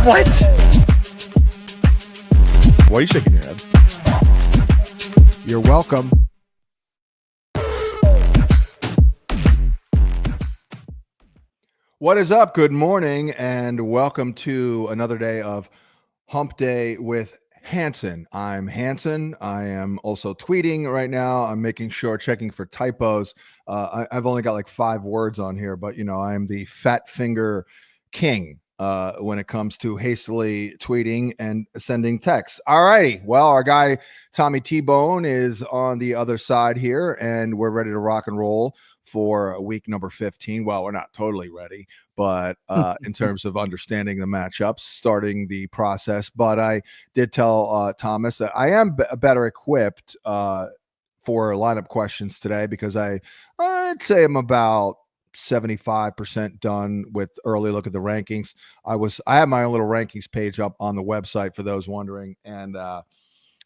What? Why are you shaking your head? You're welcome. What is up? Good morning and welcome to another day of Hump Day with Hansen. I'm Hansen. I am also tweeting right now. I'm making sure, checking for typos. I've only got like 5 words on here, but you know, I am the fat finger king when it comes to hastily tweeting and sending texts. All righty. Well, our guy Tommy T-Bone is on the other side here, and we're ready to rock and roll for week number 15. Well, we're not totally ready, but in terms of understanding the matchups, starting the process. But I did tell Thomas that I am better equipped for lineup questions today because I'd say I'm about 75% done with early look at the rankings. I have my own little rankings page up on the website for those wondering, and I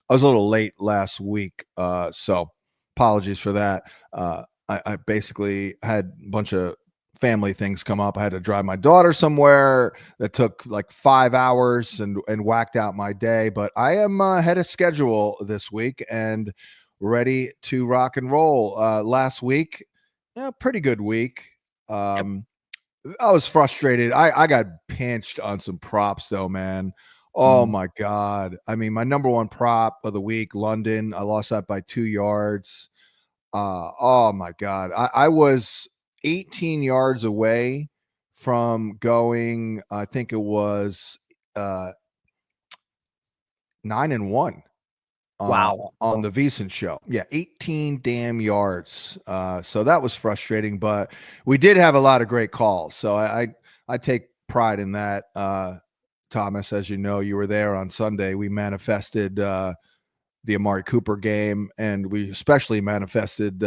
was a little late last week, so apologies for that. I basically had a bunch of family things come up. I had to drive my daughter somewhere that took like 5 hours and whacked out my day, but I am ahead of schedule this week and ready to rock and roll. Last week, pretty good week. I was frustrated. I got pinched on some props though, man. Oh my God. I mean, my number one prop of the week, London, I lost that by 2 yards. Oh my God. I was 18 yards away from going, I think it was 9-1 on the VSiN show. Yeah, 18 damn yards. So that was frustrating, but we did have a lot of great calls. So I take pride in that. Thomas, as you know, you were there on Sunday. We manifested the Amari Cooper game, and we especially manifested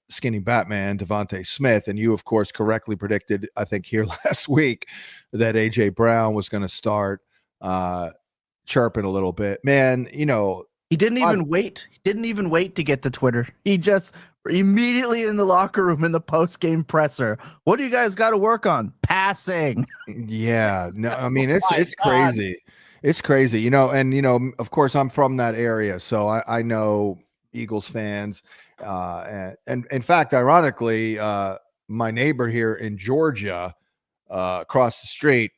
skinny Batman, Devontae Smith. And you, of course, correctly predicted, I think here last week, that A.J. Brown was going to start chirping a little bit. Man, you know, he didn't even wait. He didn't even wait to get to Twitter. He just immediately in the locker room in the post-game presser. What do you guys got to work on? Passing. Yeah. No, I mean, it's crazy. It's crazy, you know, and, you know, of course, I'm from that area, so I know Eagles fans. And in fact, ironically, my neighbor here in Georgia, across the street,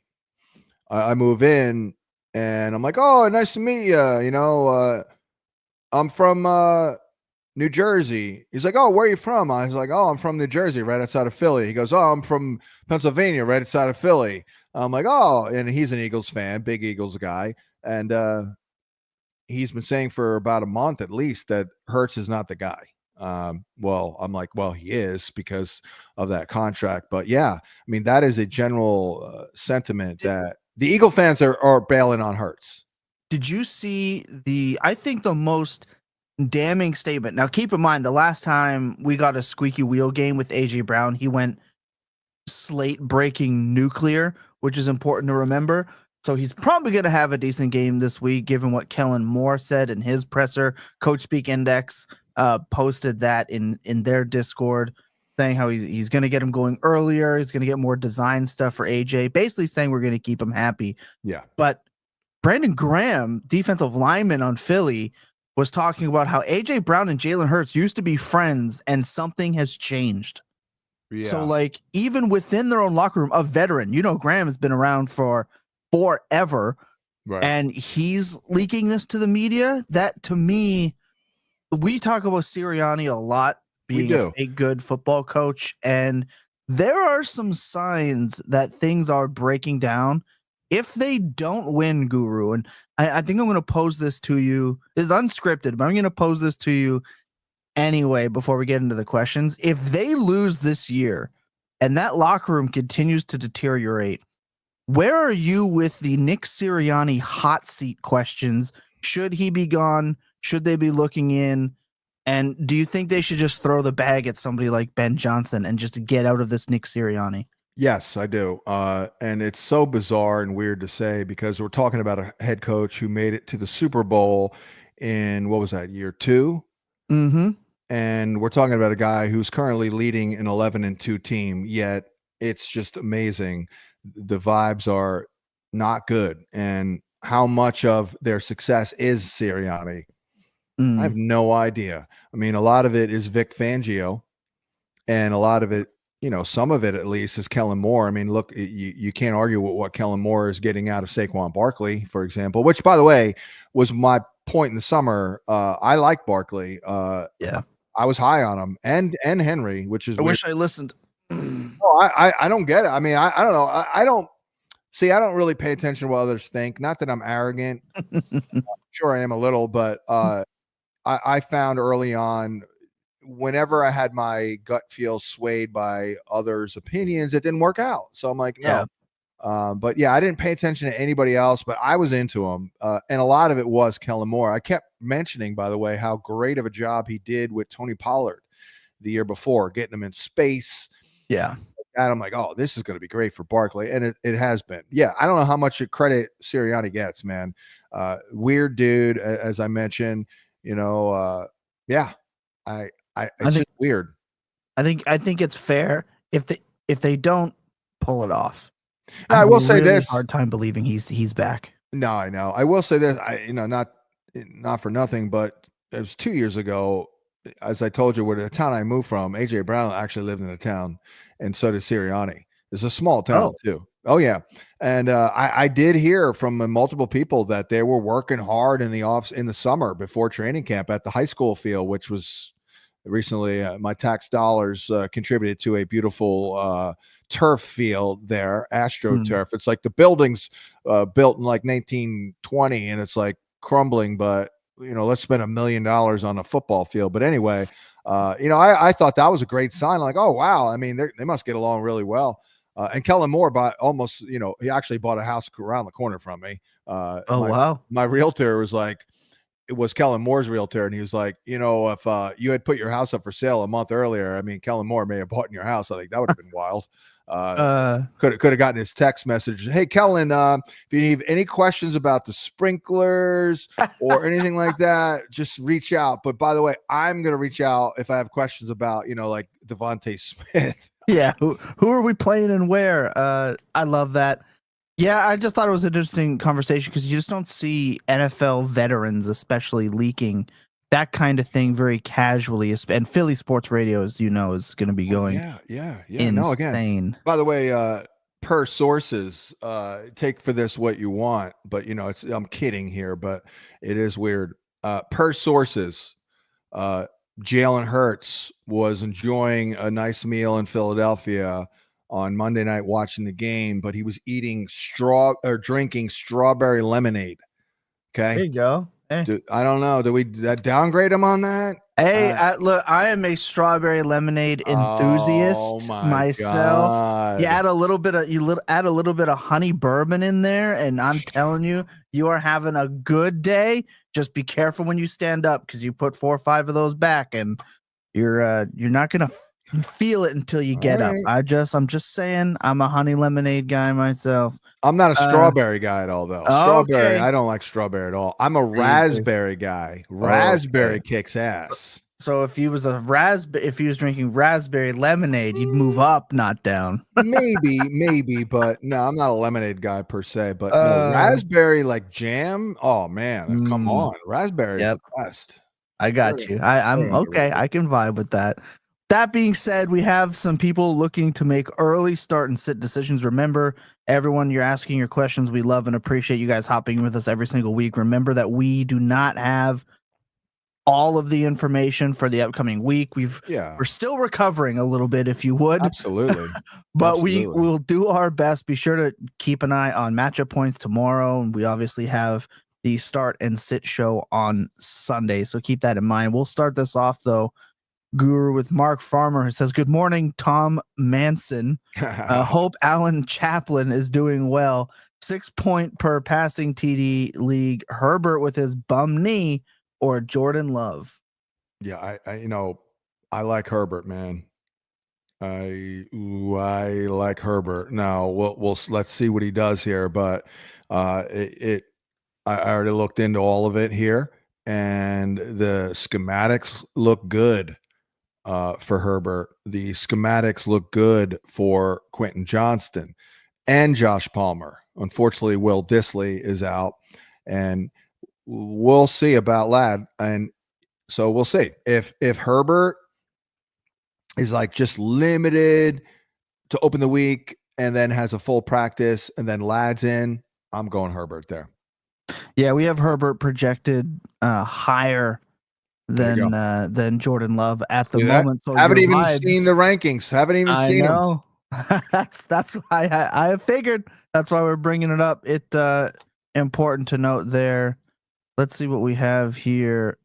I move in, and I'm like, oh, nice to meet you. You know, I'm from New Jersey. He's like, oh, where are you from? I was like, oh, I'm from New Jersey, right outside of Philly. He goes, oh, I'm from Pennsylvania, right outside of Philly. I'm like, oh, and he's an Eagles fan, big Eagles guy. And he's been saying for about a month at least that Hurts is not the guy. Well, I'm like, well, he is because of that contract. But yeah, I mean, that is a general sentiment that the Eagle fans are bailing on Hurts. Did you see I think the most damning statement. Now, keep in mind, the last time we got a squeaky wheel game with A.J. Brown, he went slate breaking nuclear, which is important to remember. So he's probably going to have a decent game this week, given what Kellen Moore said in his presser. Coach Speak Index posted that in their Discord, saying how he's going to get him going earlier. He's going to get more design stuff for AJ, basically saying we're going to keep him happy. Yeah. But Brandon Graham, defensive lineman on Philly, was talking about how A.J. Brown and Jalen Hurts used to be friends and something has changed. Yeah. So, like, even within their own locker room, a veteran, you know, Graham has been around for forever, right? And he's leaking this to the media. That, to me, we talk about Sirianni a lot being a good football coach, and there are some signs that things are breaking down if they don't win, Guru. And I think I'm going to pose this to you. It's unscripted, but I'm going to pose this to you anyway before we get into the questions. If they lose this year and that locker room continues to deteriorate, where are you with the Nick Sirianni hot seat questions? Should he be gone? Should they be looking in? And do you think they should just throw the bag at somebody like Ben Johnson and just get out of this Nick Sirianni? Yes, I do. And it's so bizarre and weird to say because we're talking about a head coach who made it to the Super Bowl in, what was that, year 2? Mm-hmm. And we're talking about a guy who's currently leading an 11-2 team, yet it's just amazing. The vibes are not good. And how much of their success is Sirianni? I have no idea. I mean, a lot of it is Vic Fangio, and a lot of it, some of it at least is Kellen Moore. I mean, look, you can't argue with what Kellen Moore is getting out of Saquon Barkley, for example, which, by the way, was my point in the summer. I like Barkley. Yeah. I was high on him and Henry, which is I weird. wish I listened. No, I don't get it. I mean, I don't know. I don't really pay attention to what others think. Not that I'm arrogant. Sure, I am a little, but I found early on, whenever I had my gut feel swayed by others' opinions, it didn't work out. So I'm like, no. But yeah, I didn't pay attention to anybody else, but I was into him. And a lot of it was Kellen Moore. I kept mentioning, by the way, how great of a job he did with Tony Pollard the year before, getting him in space. Yeah. And I'm like, oh, this is going to be great for Barkley. And it has been. Yeah, I don't know how much credit Sirianni gets, man. Weird dude, as I mentioned. Yeah, I think just weird. I think it's fair if they don't pull it off. I will say this: hard time believing he's back. No, I know. I will say this: not for nothing, but it was 2 years ago. As I told you, where the town I moved from, AJ Brown actually lived in the town, and so did Sirianni. It's a small town too. Oh yeah, and I did hear from multiple people that they were working hard in the summer before training camp at the high school field, which was recently my tax dollars contributed to a beautiful turf field there, AstroTurf. It's like the building's built in like 1920, and it's like crumbling, but let's spend $1 million on a football field. But anyway, I thought that was a great sign. Like, oh wow, I mean, they must get along really well. And Kellen Moore he actually bought a house around the corner from me. Wow. My realtor was like, it was Kellen Moore's realtor, and he was like, if you had put your house up for sale a month earlier, I mean, Kellen Moore may have bought in your house. I think that would have been wild. Could have gotten his text message. Hey, Kellen, if you have any questions about the sprinklers or anything like that, just reach out. But by the way, I'm going to reach out if I have questions about, like Devontae Smith. Yeah. Who are we playing and where? I love that. Yeah, I just thought it was an interesting conversation because you just don't see NFL veterans, especially, leaking that kind of thing very casually. And Philly sports radio, as you know, is going to be going insane. No, again, by the way, per sources, take for this what you want, but I'm kidding here, but it is weird. Per sources, Jalen Hurts was enjoying a nice meal in Philadelphia on Monday night watching the game, but he was drinking strawberry lemonade. Okay. There you go. I don't know. Do we downgrade him on that? Hey, look, I am a strawberry lemonade enthusiast myself. God. You add a little bit of honey bourbon in there, and I'm telling you, you are having a good day. Just be careful when you stand up because you put 4 or 5 of those back, and you're not gonna feel it until you get up. I'm just saying, I'm a honey lemonade guy myself. I'm not a strawberry guy at all, though. Strawberry, okay. I don't like strawberry at all. I'm a raspberry guy. Raspberry kicks ass. So if he was drinking raspberry lemonade, you'd move up, not down. maybe, but no, I'm not a lemonade guy per se. But no, raspberry like jam. Oh man, come on, raspberry is the best. I got you. I'm okay. I can vibe with that. That being said, we have some people looking to make early start and sit decisions. Remember, everyone, you're asking your questions. We love and appreciate you guys hopping with us every single week. Remember that we do not have all of the information for the upcoming week. We're still recovering a little bit, if you would. Absolutely. But we will do our best. Be sure to keep an eye on matchup points tomorrow. And we obviously have the start and sit show on Sunday. So keep that in mind. We'll start this off, though, Guru, with Mark Farmer, who says, "Good morning, Tom Manson. Hope Alan Chaplin is doing well. 6 point per passing TD league. Herbert with his bum knee or Jordan Love?" Yeah, I like Herbert, man. I like Herbert. Now we'll let's see what he does here, but I already looked into all of it here, and the schematics look good. For Herbert, the schematics look good for Quentin Johnston and Josh Palmer. unfortunately, Will Dissly is out, and we'll see about Ladd. And so we'll see if Herbert is like just limited to open the week and then has a full practice and then Ladd's in. I'm going Herbert there. Yeah, we have Herbert projected higher than Jordan Love at the moment. So haven't even seen the rankings. Haven't even seen them. That's why I have figured. That's why we're bringing it up. It important to note there. Let's see what we have here.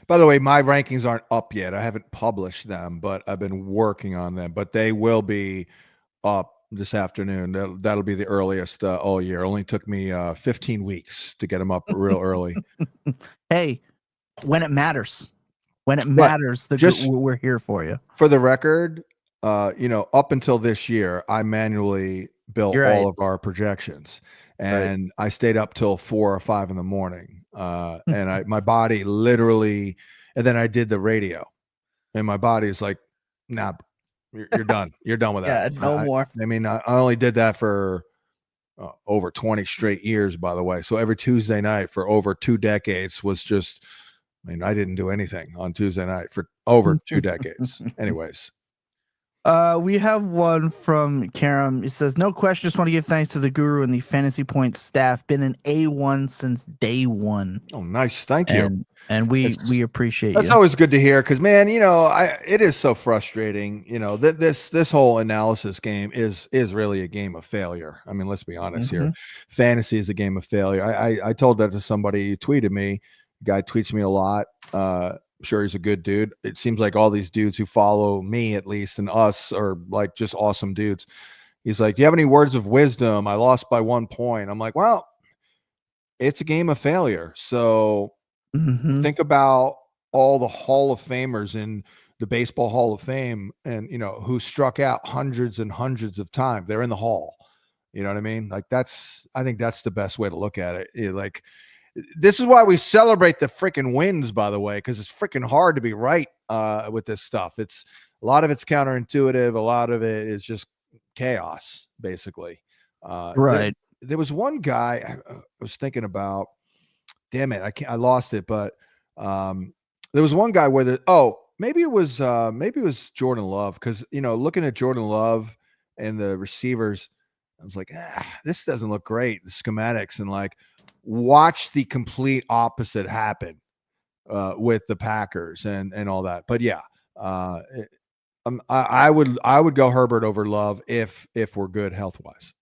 By the way, my rankings aren't up yet. I haven't published them, but I've been working on them. But they will be up this afternoon. That'll be the earliest all year. Only took me 15 weeks to get them up real early. Hey, when it matters, we're here for you. For the record, up until this year, I manually built all of our projections, and I stayed up till 4 or 5 in the morning. And my body literally, and then I did the radio, and my body is like, nah, you're done. You're done with that. Yeah, no more. I mean, I only did that for over 20 straight years, by the way. So every Tuesday night for over 2 decades was just, I mean, I didn't do anything on Tuesday night for over 2 decades. Anyways. We have one from Karam. He says, no question, just want to give thanks to the guru and the Fantasy Points staff. Been an A1 since day one. Oh, nice. Thank you. And we appreciate that's you. Always good to hear because, man, it is so frustrating. This whole analysis game is really a game of failure. I mean, let's be honest here. Fantasy is a game of failure. I told that to somebody who tweeted me. The guy tweets me a lot. I'm sure he's a good dude. It seems like all these dudes who follow me, at least, and us are like just awesome dudes. He's like, do you have any words of wisdom? I lost by 1 point. I'm like, well, it's a game of failure. So think about all the Hall of Famers in the Baseball Hall of Fame and, who struck out hundreds and hundreds of times. They're in the Hall. You know what I mean? Like I think that's the best way to look at it. This is why we celebrate the freaking wins, by the way, because it's freaking hard to be right with this stuff. A lot of it's counterintuitive. A lot of it is just chaos, basically. Right. There was one guy I was thinking about. Damn it, I lost it. But there was one guy where maybe it was Jordan Love, because looking at Jordan Love and the receivers, I was like, this doesn't look great. The schematics, and watch the complete opposite happen with the Packers and all that. But yeah, I would go Herbert over Love if we're good health wise.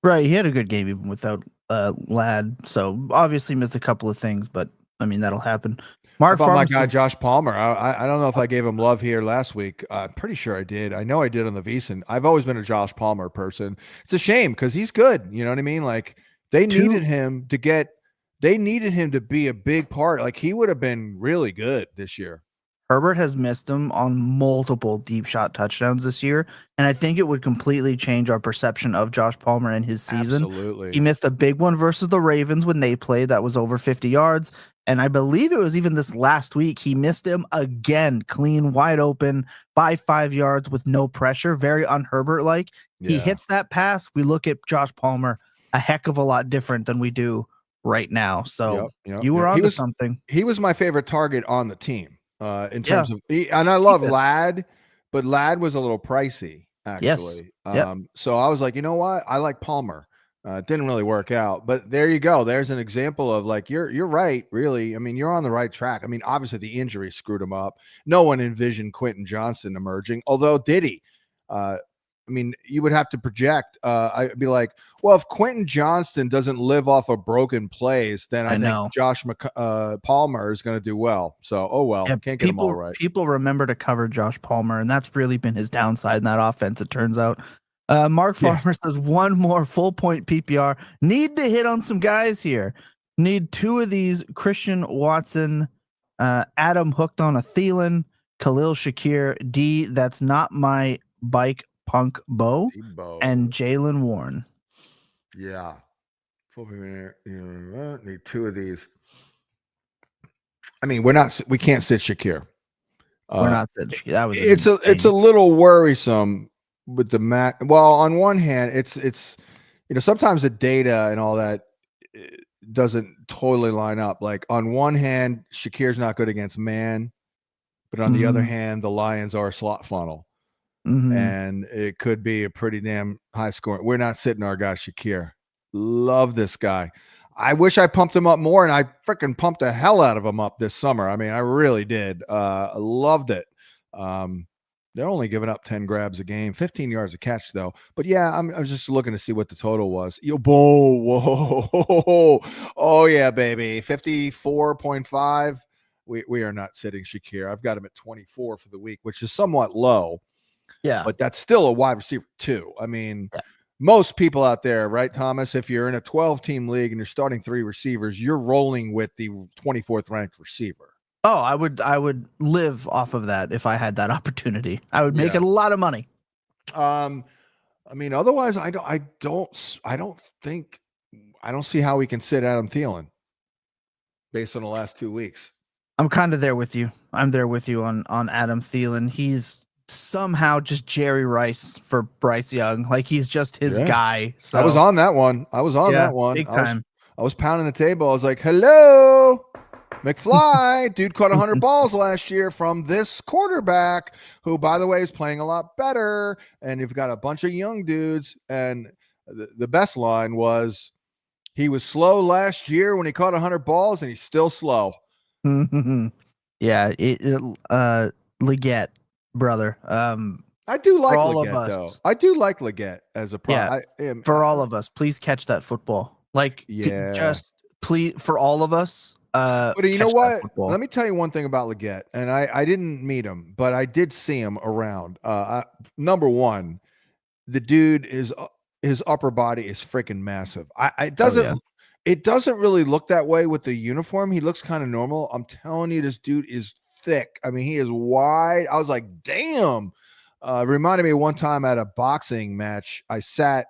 Right, he had a good game even without Ladd. So obviously missed a couple of things, but I mean that'll happen. Mark, how about my guy Josh Palmer? I don't know if I gave him love here last week. I'm pretty sure I did. I know I did on the VSiN. I've always been a Josh Palmer person. It's a shame because he's good. You know what I mean? Like they needed him to be a big part. Like he would have been really good this year. Herbert has missed him on multiple deep shot touchdowns this year, and I think it would completely change our perception of Josh Palmer and his season. Absolutely. He missed a big one versus the Ravens when they played that was over 50 yards, and I believe it was even this last week he missed him again, clean, wide open, by 5 yards with no pressure, very un-Herbert-like. Yeah. He hits that pass, we look at Josh Palmer a heck of a lot different than we do right now. So you were onto something. He was my favorite target on the team. In terms of, and I love Ladd, but Ladd was a little pricey actually. Yes. So I was like, you know what? I like Palmer. It didn't really work out, but there you go. There's an example of you're right. Really. I mean, you're on the right track. I mean, obviously the injury screwed him up. No one envisioned Quentin Johnston emerging, although did he? I mean, you would have to project. I'd be like, well, if Quentin Johnston doesn't live off of broken plays, then I think Josh Palmer is going to do well. So, can't get them all right. People remember to cover Josh Palmer, and that's really been his downside in that offense, it turns out. Mark Farmer says, one more full point PPR. Need to hit on some guys here. Need 2 of these: Christian Watson, Adam hooked on a Thielen, Khalil Shakir, D, that's not my bike, Punk Bo, and Jalen Warren. Yeah. Need 2 of these. I mean, we can't sit Shakir. We're not sitting Shakir. That was it's a little worrisome with the Mac. Well, on one hand, it's sometimes the data and all that doesn't totally line up. Like on one hand, Shakir's not good against man, but on the other hand, the Lions are a slot funnel. And it could be a pretty damn high score. We're not sitting our guy Shakir. Love this guy. I wish I pumped him up more, and I freaking pumped the hell out of him up this summer. I mean, I really did. I loved it. They're only giving up 10 grabs a game, 15 yards a catch, though. But yeah, I was just looking to see what the total was. Whoa. Oh, yeah, baby. 54.5. We are not sitting Shakir. I've got him at 24 for the week, which is somewhat low. Yeah. But that's still a wide receiver, too. I mean, most people out there, right, Thomas, if you're in a 12-team league and you're starting 3 receivers, you're rolling with the 24th ranked receiver. Oh, I would live off of that if I had that opportunity. I would make a lot of money. I mean, otherwise, I don't see how we can sit Adam Thielen based on the last 2 weeks. I'm kind of there with you. I'm there with you on Adam Thielen. He's somehow just Jerry Rice for Bryce Young. Like he's just his guy. So I was on that one. Big time. I was pounding the table. I was like, hello, McFly. Dude caught 100 balls last year from this quarterback, who, by the way, is playing a lot better. And you've got a bunch of young dudes. And the best line was, he was slow last year when he caught 100 balls, and he's still slow. Yeah, Leggett, brother. I do like Leggett, though. I do like Leggett as a pro. For all of us, please catch that football. Like, just please, for all of us. But you know what? Let me tell you one thing about Leggett, and I didn't meet him, but I did see him around. Number one, the dude is his upper body is freaking massive. It doesn't really look that way with the uniform. He looks kind of normal. I'm telling you, this dude is thick. I mean, he is wide. I was like, damn. Reminded me of one time at a boxing match. I sat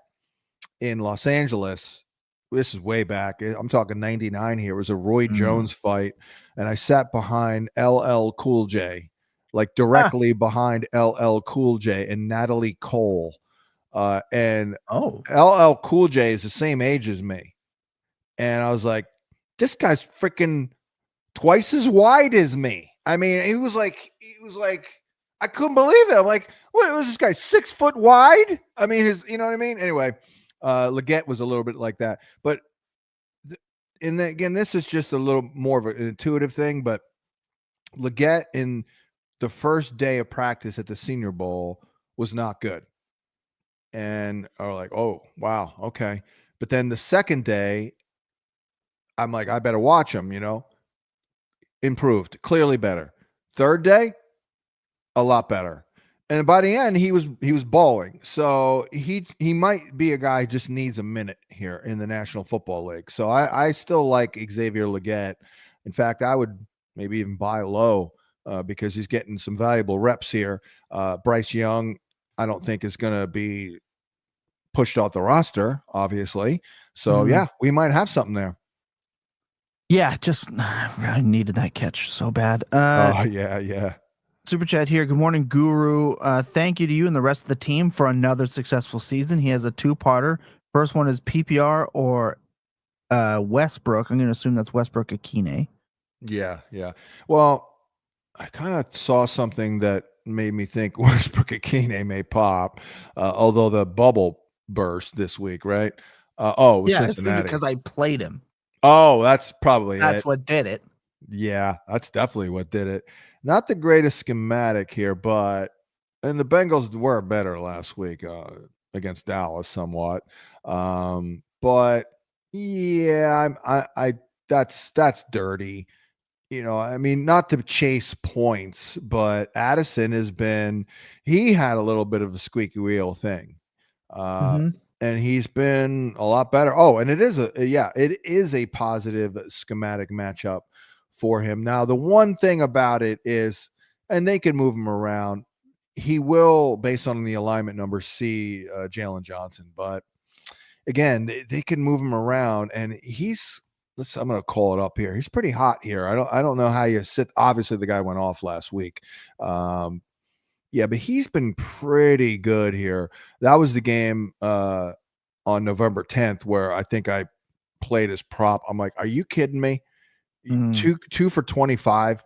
in Los Angeles. This is way back. I'm talking 99 here. It was a Roy Jones fight. And I sat behind LL Cool J, like directly behind LL Cool J and Natalie Cole. And LL Cool J is the same age as me. And I was like, this guy's freaking twice as wide as me. I mean, he was like, I couldn't believe it. I'm like, what was this guy 6 foot wide? I mean, you know what I mean? Anyway, Leggett was a little bit like that, but again, this is just a little more of an intuitive thing, but Leggett in the first day of practice at the Senior Bowl was not good. And are like, oh, wow. Okay. But then the second day, I'm like, I better watch him, improved, clearly better. Third day, a lot better. And by the end, he was balling. So he might be a guy who just needs a minute here in the National Football League. So I still like Xavier Leggett. In fact, I would maybe even buy low because he's getting some valuable reps here. Bryce Young, I don't think is going to be pushed off the roster, obviously. So yeah, we might have something there. Yeah, just really needed that catch so bad. Yeah. Super chat here. Good morning, Guru. Thank you to you and the rest of the team for another successful season. He has a 2-parter. First one is PPR or Westbrook. I'm going to assume that's Westbrook Akine. Yeah. Well, I kind of saw something that made me think Westbrook Akine may pop, although the bubble burst this week, right? It was Cincinnati. Because I played him. Oh, that's probably That's what did it. Yeah, that's definitely what did it. Not the greatest schematic here, and the Bengals were better last week against Dallas somewhat. But yeah, that's dirty. I mean, not to chase points, but Addison he had a little bit of a squeaky wheel thing. And he's been a lot better. Oh, and it is a positive schematic matchup for him. Now, the one thing about it is, and they can move him around, he will, based on the alignment numbers, see Jalen Johnson. But again, they can move him around, and I'm going to call it up here. He's pretty hot here. I don't know how you sit. Obviously, the guy went off last week. Yeah, but he's been pretty good here. That was the game on November 10th, where I think I played his prop. I'm like, are you kidding me? Two for 25.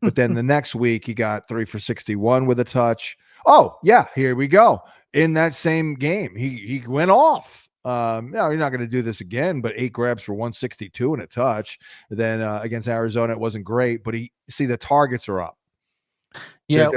But then the next week he got 3 for 61 with a touch. Oh, yeah, here we go. In that same game, he went off. No, you're not going to do this again, but 8 grabs for 162 and a touch. Then against Arizona, it wasn't great, but the targets are up. Yeah,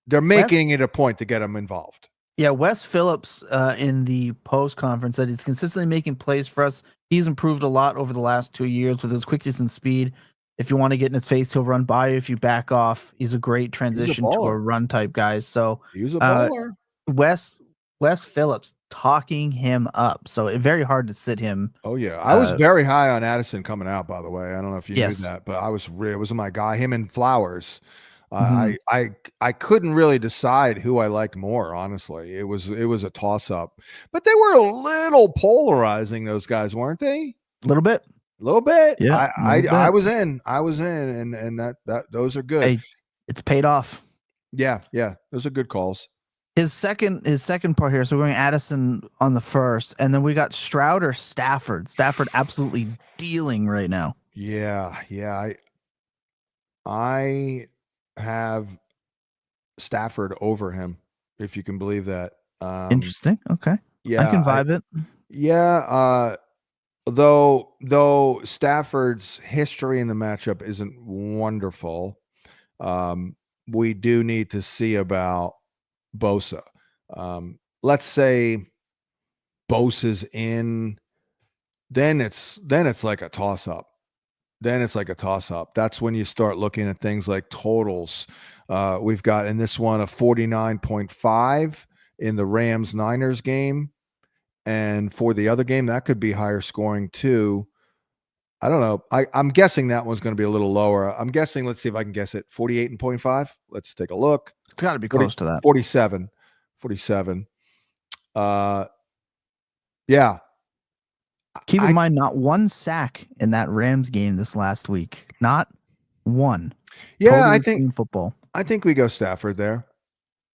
they're making it a point to get him involved. Yeah, Wes Phillips in the post conference said he's consistently making plays for us. He's improved a lot over the last 2 years with his quickness and speed. If you want to get in his face, he'll run by you. If you back off, he's a great transition to a run type guy. So he's a baller. Wes Phillips talking him up. So it's very hard to sit him. Oh yeah, I was very high on Addison coming out. By the way, I don't know if you knew that, but it was my guy. Him and Flowers. I couldn't really decide who I liked more. Honestly, it was a toss up, but they were a little polarizing. Those guys, weren't they? A little bit. Yeah, I was in, and that those are good. Hey, it's paid off. Yeah, those are good calls. His second part here. So we're going Addison on the first, and then we got Stroud or Stafford. Stafford absolutely dealing right now. Yeah. I have Stafford over him, if you can believe that. Interesting. Okay. Yeah, I can vibe it. Yeah. Though Stafford's history in the matchup isn't wonderful, we do need to see about Bosa. Let's say Bosa's in, then it's like a toss up. That's when you start looking at things like totals. We've got in this one a 49.5 in the Rams-Niners game. And for the other game, that could be higher scoring too. I don't know. I'm guessing that one's going to be a little lower. I'm guessing, let's see if I can guess it, 48.5. Let's take a look. It's got to be close to that. 47. Yeah. Keep in mind, not one sack in that Rams game this last week. Not one. Yeah, totally I think football. I think we go Stafford there.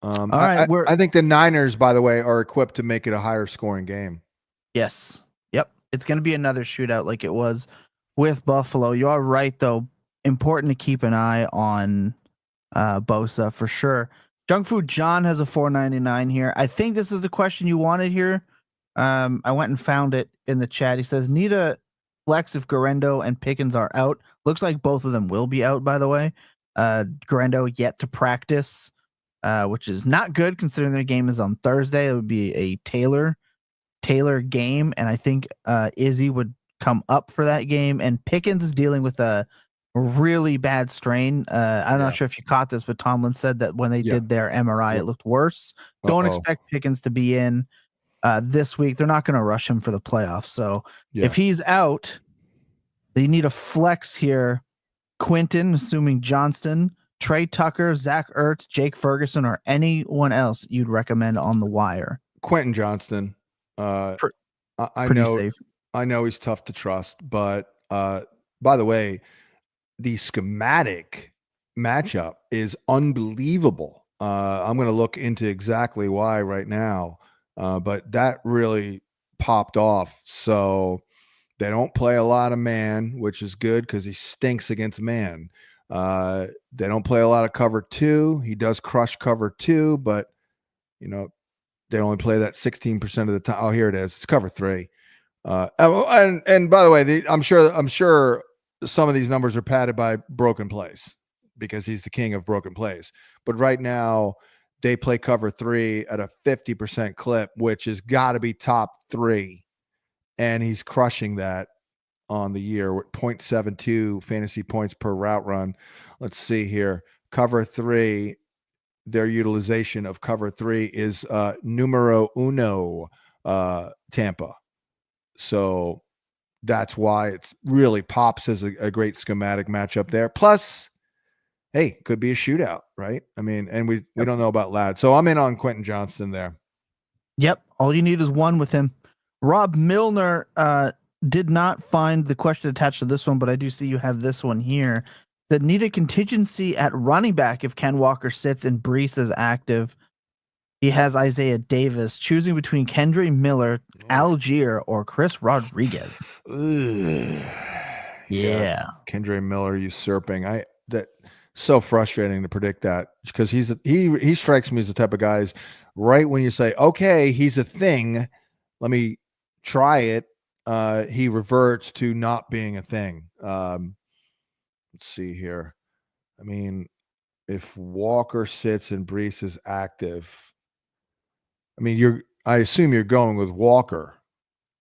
All right, I think the Niners, by the way, are equipped to make it a higher scoring game. Yes. Yep. It's going to be another shootout like it was with Buffalo. You are right, though. Important to keep an eye on Bosa for sure. Junk Food John has a $4.99 here. I think this is the question you wanted here. I went and found it in the chat. He says, need a flex if Garendo and Pickens are out. Looks like both of them will be out, by the way. Garendo yet to practice, which is not good considering their game is on Thursday. It would be a Taylor game, and I think Izzy would come up for that game. And Pickens is dealing with a really bad strain. I'm not sure if you caught this, but Tomlin said that when they did their MRI, it looked worse. Don't expect Pickens to be in this week. They're not going to rush him for the playoffs. So if he's out, they need a flex here. Quinton, assuming Johnston, Trey Tucker, Zach Ertz, Jake Ferguson, or anyone else you'd recommend on the wire. Quentin Johnston. I know safe. I know he's tough to trust, but by the way, the schematic matchup is unbelievable. I'm going to look into exactly why right now, but that really popped off. So they don't play a lot of man, which is good because he stinks against man. They don't play a lot of cover 2. He does crush cover 2, but they only play that 16% of the time. Oh, here it is. It's cover 3. And by the way, I'm sure some of these numbers are padded by broken plays because he's the king of broken plays. But right now they play cover 3 at a 50% clip, which has got to be top 3. And he's crushing that on the year with 0.72 fantasy points per route run. Let's see here. Cover 3, their utilization of cover 3 is numero uno Tampa. So that's why it really pops as a great schematic matchup there. Plus, hey, could be a shootout, right? I mean, and we don't know about Ladd. So I'm in on Quentin Johnston there. Yep. All you need is one with him. Rob Milner did not find the question attached to this one, but I do see you have this one here. That need a contingency at running back if Ken Walker sits and Brees is active. he has Isaiah Davis, choosing between Kendre Miller, Algier, or Chris Rodriguez. Yeah. Kendre Miller usurping. That so frustrating to predict that because he strikes me as the type of guys right when you say, okay, he's a thing, let me try it. He reverts to not being a thing. Let's see here. I mean, if Walker sits and Brees is active, I mean, I assume you're going with Walker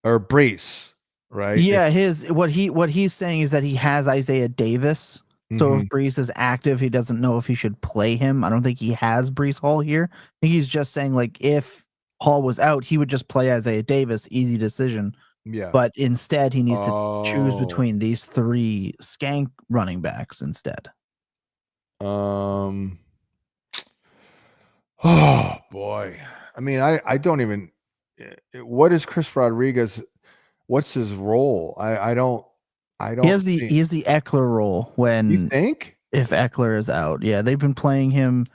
or Brees, right? Yeah, what he's saying is that he has Isaiah Davis. So if Brees is active, he doesn't know if he should play him. I don't think he has Brees Hall here. I think he's just saying like if Hall was out, he would just play Isaiah Davis, easy decision. Yeah. But instead, he needs to choose between these 3 skank running backs instead. Oh boy. I mean, I don't even. What is Chris Rodriguez? What's his role? I don't. He has the Eckler role when you think if Eckler is out. Yeah, they've been playing him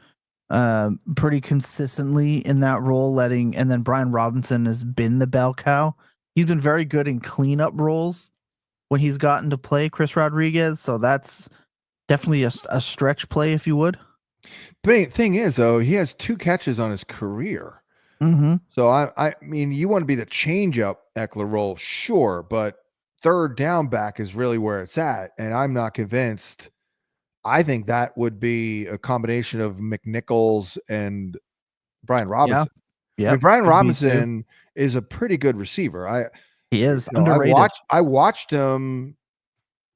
pretty consistently in that role, and then Brian Robinson has been the bell cow. He's been very good in cleanup roles when he's gotten to play Chris Rodriguez, so that's definitely a stretch play if you would. But thing is, though, he has 2 catches on his career. So I mean, you want to be the change-up Eckler role, sure, but third down back is really where it's at, and I'm not convinced. I think that would be a combination of McNichols and Brian Robinson. Yeah. I mean, Brian Robinson is a pretty good receiver. He is underrated. I watched him.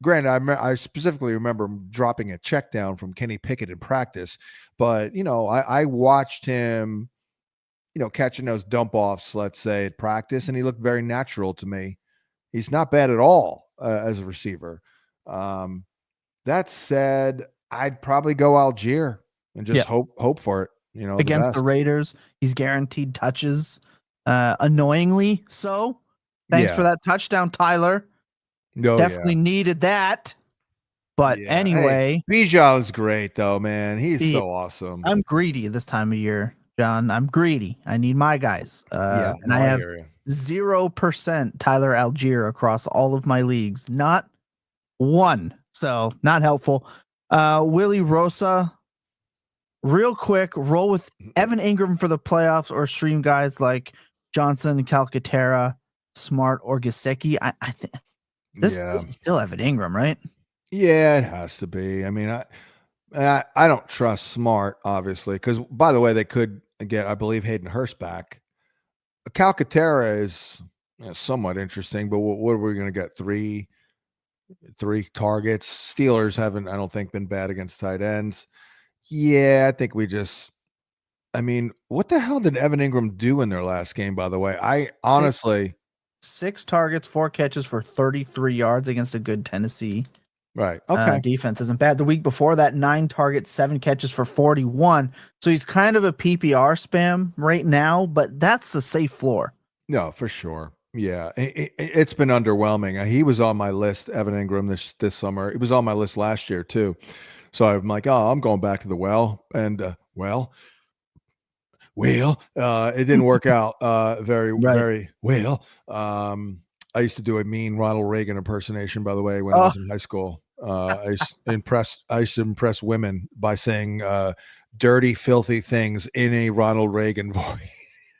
Granted, I specifically remember him dropping a check down from Kenny Pickett in practice, but I watched him, catching those dump offs, let's say, at practice, and he looked very natural to me. He's not bad at all as a receiver. That said, I'd probably go Algier and just hope for it. Against the Raiders, he's guaranteed touches. Annoyingly so. Thanks for that touchdown, Tyler. Definitely needed that. But anyway, Bijan's great though, man. He's so awesome. I'm greedy this time of year, John. I'm greedy. I need my guys. I have 0% Tyler Algier across all of my leagues. Not one. So not helpful. Willie Rosa, real quick, roll with Evan Ingram for the playoffs or stream guys like Johnson, Calcaterra, Smart, or Gesicki. I think this is still Evan Ingram, right? Yeah, it has to be. I mean, I don't trust Smart, obviously, because by the way, they could get, I believe, Hayden Hurst back. Calcaterra is somewhat interesting, but what are we going to get? Three targets. Steelers haven't, I don't think, been bad against tight ends. Yeah, I think I mean, what the hell did Evan Ingram do in their last game, by the way? I honestly 6 targets, 4 catches for 33 yards against a good Tennessee defense isn't bad. The week before that, 9 targets, 7 catches for 41. So he's kind of a PPR spam right now, but that's a safe floor. No, for sure. Yeah, it's been underwhelming. He was on my list, Evan Ingram, this summer. He was on my list last year too. So I'm like, oh, I'm going back to the well, and it didn't work out very well. I used to do a mean Ronald Reagan impersonation, by the way, when I was in high school. I used to impress women by saying dirty, filthy things in a Ronald Reagan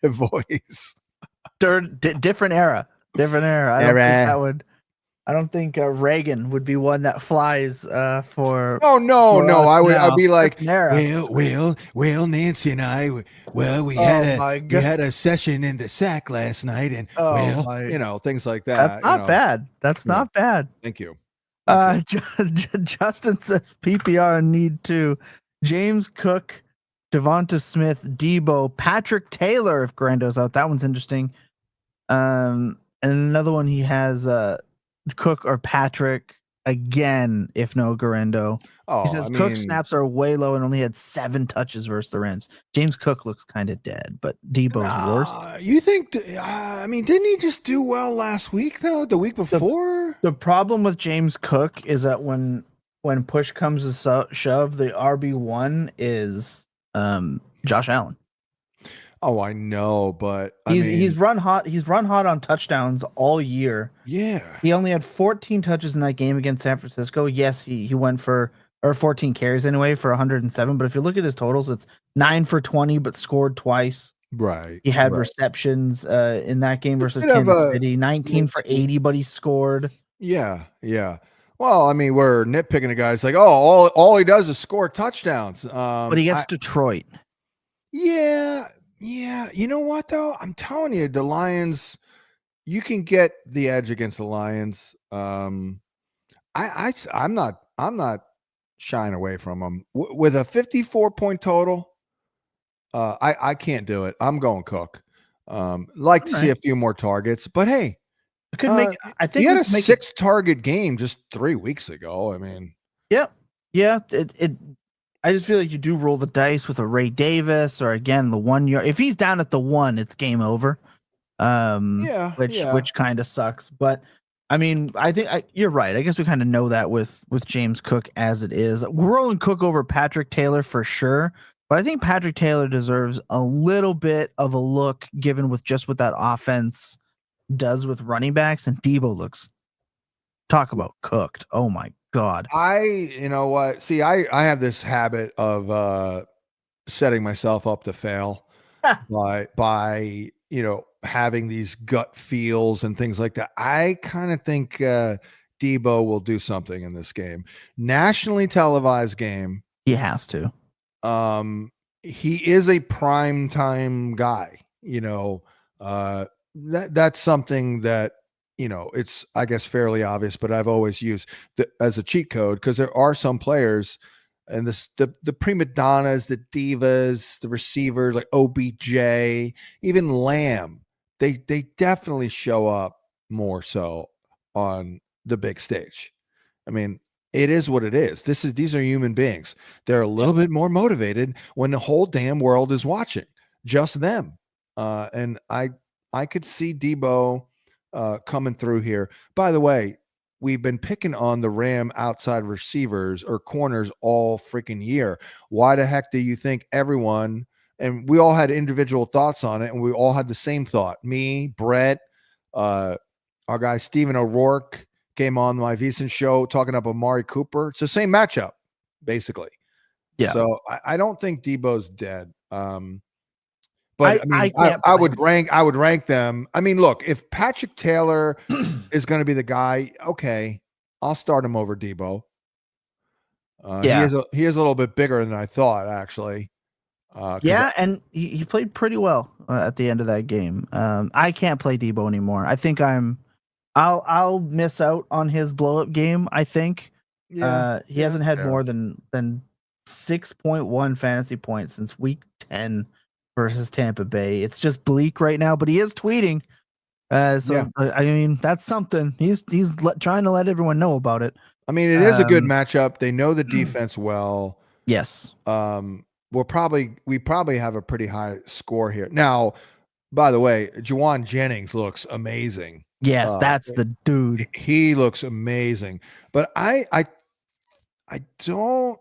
voice. Different era. I don't think Reagan would be one that flies for. No. I'd be like, well, Nancy and I, we had a session in the sack last night, and things like that. That's not bad. That's not bad. Thank you. Justin says PPR need to James Cook, Devonta Smith, Deebo, Patrick Taylor if Grando's out. That one's interesting. And another one he has Cook or Patrick again if no Garendo. He says Cook snaps are way low and only had 7 touches versus the Rams. James Cook looks kind of dead, but Deebo's worse. You think? Didn't he just do well last week though? The week before? The problem with James Cook is that when push comes to shove, the RB1 is Josh Allen. Oh, I know, but He's run hot. He's run hot on touchdowns all year. Yeah. He only had 14 touches in that game against San Francisco. Yes, he went for 14 carries anyway for 107. But if you look at his totals, it's 9 for 20, but scored twice. Right. He had right. receptions in that game versus Kansas City. 19 for 80, but he scored. Yeah. Well, we're nitpicking a guy. It's like, oh, all he does is score touchdowns. But he gets Detroit. Yeah. You know what though? I'm telling you, the Lions. You can get the edge against the Lions. I'm not shying away from them with a 54-point total. I can't do it. I'm going Cook. Like to see a few more targets, but hey, it could make. I think he had a 6-target game just 3 weeks ago. Yeah. I just feel like you do roll the dice with a Ray Davis or again the 1 yard. If he's down at the 1, it's game over. Which kind of sucks, but I think you're right. I guess we kind of know that with James Cook as it is. We're rolling Cook over Patrick Taylor for sure, but I think Patrick Taylor deserves a little bit of a look given with just what that offense does with running backs, and Deebo looks, talk about cooked. Oh my God. You know what? See, I have this habit of setting myself up to fail by having these gut feels and things like that. I kind of think Deebo will do something in this game. Nationally televised game. He has to. He is a prime time guy. That's something that it's, I guess, fairly obvious, but I've always used as a cheat code because there are some players and the prima donnas, the divas, the receivers like OBJ, even Lamb. They definitely show up more so on the big stage. It is what it is. These are human beings. They're a little bit more motivated when the whole damn world is watching, just them. And I could see Deebo coming through here. By the way, we've been picking on the Ram outside receivers or corners all freaking year. Why the heck do you think everyone, and we all had individual thoughts on it, and we all had the same thought. Me, Brett, our guy Stephen O'Rourke came on my VSiN show talking about Amari Cooper. It's the same matchup, basically. Yeah. So I don't think Deebo's dead. But I would rank them. Look, if Patrick Taylor is going to be the guy, okay, I'll start him over Deebo. He is a little bit bigger than I thought, actually. And he played pretty well at the end of that game. I can't play Deebo anymore. I think I'll miss out on his blow up game. I think he hasn't had more than 6.1 fantasy points since week 10 versus Tampa Bay. It's just bleak right now, but he is tweeting. That's something. He's trying to let everyone know about it. It is a good matchup. They know the defense well. Yes. We probably have a pretty high score here. Now, by the way, Juwan Jennings looks amazing. Yes, that's the dude. He looks amazing. But I don't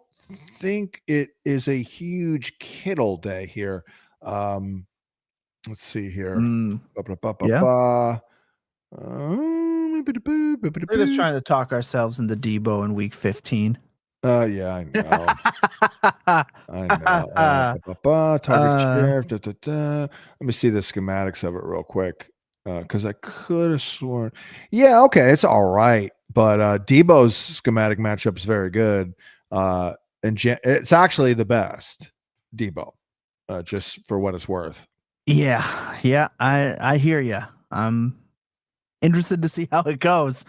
think it is a huge Kittle day here. Let's see here. We're just trying to talk ourselves into Debo in week 15. Yeah, I know. I know. Target share. Let me see the schematics of it real quick. Because I could have sworn. Yeah, okay, it's all right. But Debo's schematic matchup is very good. And it's actually the best, Deebo, just for what it's worth. Yeah, I hear you. I'm interested to see how it goes.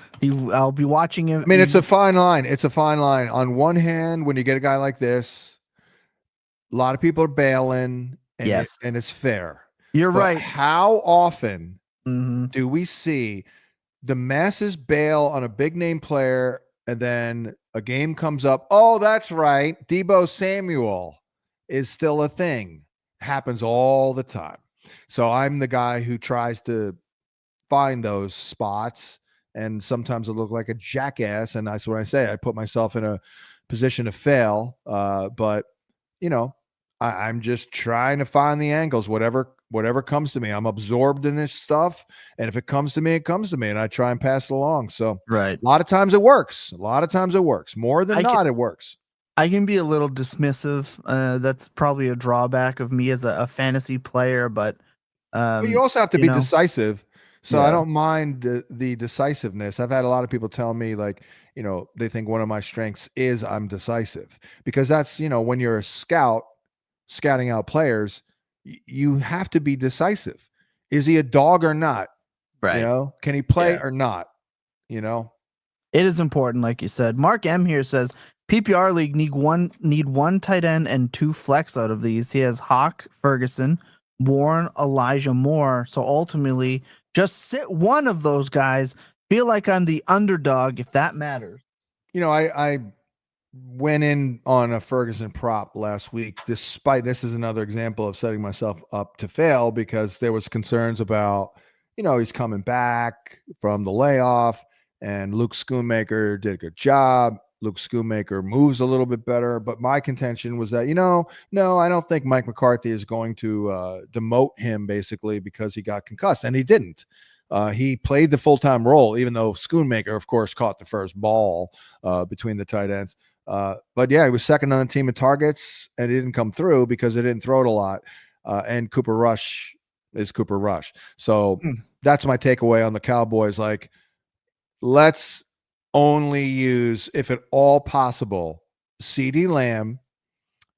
I'll be watching him. It's a fine line. It's a fine line. On one hand, when you get a guy like this, a lot of people are bailing, and and it's fair. You're right. How often do we see the masses bail on a big name player, and then a game comes up? Oh, that's right. Deebo Samuel is still a thing. Happens all the time. So I'm the guy who tries to find those spots, and sometimes I look like a jackass, and that's what I say. I put myself in a position to fail. But I'm just trying to find the angles, whatever whatever comes to me. I'm absorbed in this stuff, and if it comes to me, it comes to me, and I try and pass it along. So Right. a lot of times it works. A lot of times it works. More than not, it works. I can be a little dismissive. That's probably a drawback of me as a fantasy player, but But you also have to be know, decisive. So I yeah, don't mind the decisiveness. I've had a lot of people tell me, like, they think one of my strengths is I'm decisive, because that's, when you're a scout scouting out players, you have to be decisive. Is he a dog or not? right. Can he play Yeah. or not? It is important, like you said. Mark M here says PPR league need one tight end and 2 flex out of these. He has Hawk, Ferguson, Warren, Elijah Moore. So ultimately, just sit one of those guys. Feel like I'm the underdog if that matters. I went in on a Ferguson prop last week, despite this is another example of setting myself up to fail, because there was concerns about, he's coming back from the layoff, and Luke Schoonmaker did a good job. Luke Schoonmaker moves a little bit better, but my contention was that, no, I don't think Mike McCarthy is going to demote him basically because he got concussed, and he didn't. He played the full-time role, even though Schoonmaker, of course, caught the first ball between the tight ends. But yeah, he was second on the team in targets, and it didn't come through because they didn't throw it a lot. And Cooper Rush is Cooper Rush. So that's my takeaway on the Cowboys. Like, let's only use, if at all possible, CeeDee Lamb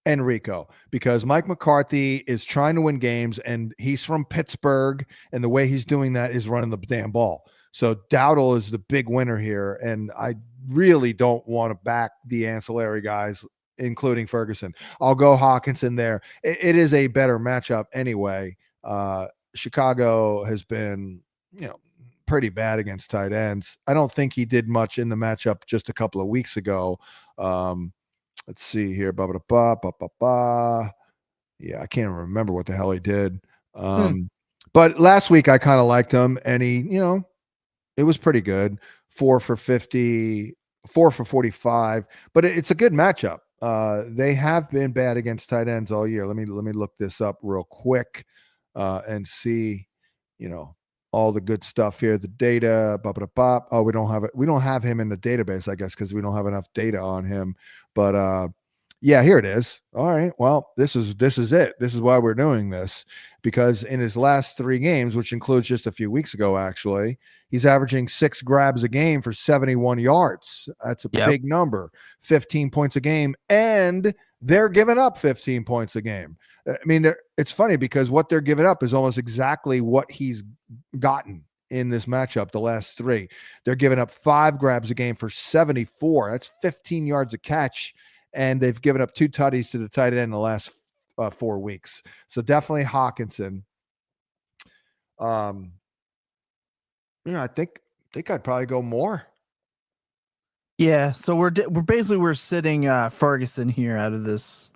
and Rico, because Mike McCarthy is trying to win games, and he's from Pittsburgh, and the way he's doing that is running the damn ball. So Dowdle is the big winner here, and I really don't want to back the ancillary guys, including Ferguson. I'll go Hawkinson there. It is a better matchup anyway. Chicago has been, pretty bad against tight ends. I don't think he did much in the matchup just a couple of weeks ago. Let's see here. Yeah, I can't remember what the hell he did. But last week I kind of liked him, and he, it was pretty good. 4 for 50, 4 for 45, but it's a good matchup. They have been bad against tight ends all year. Let me look this up real quick and see, all the good stuff here. The data, oh, we don't have it. We don't have him in the database, I guess, because we don't have enough data on him. But yeah, here it is. All right. Well, this is it. This is why we're doing this, because in his last 3 games, which includes just a few weeks ago, actually, he's averaging 6 grabs a game for 71 yards. That's a big number. 15 points a game, and they're giving up 15 points a game. I mean, it's funny because what they're giving up is almost exactly what he's gotten in this matchup the last 3. They're giving up 5 grabs a game for 74. That's 15 yards a catch, and they've given up 2 tutties to the tight end in the last 4 weeks. So definitely Hawkinson. I think I'd probably go more. Yeah, so we're sitting Ferguson here out of this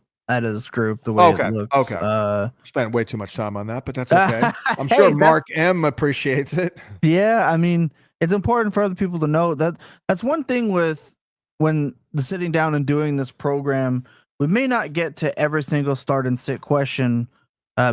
group the way it looks. Okay. Spent way too much time on that, but that's okay. I'm sure Hey, Mark M appreciates it. Yeah, I mean, it's important for other people to know that that's one thing with when the sitting down and doing this program. We may not get to every single start and sit question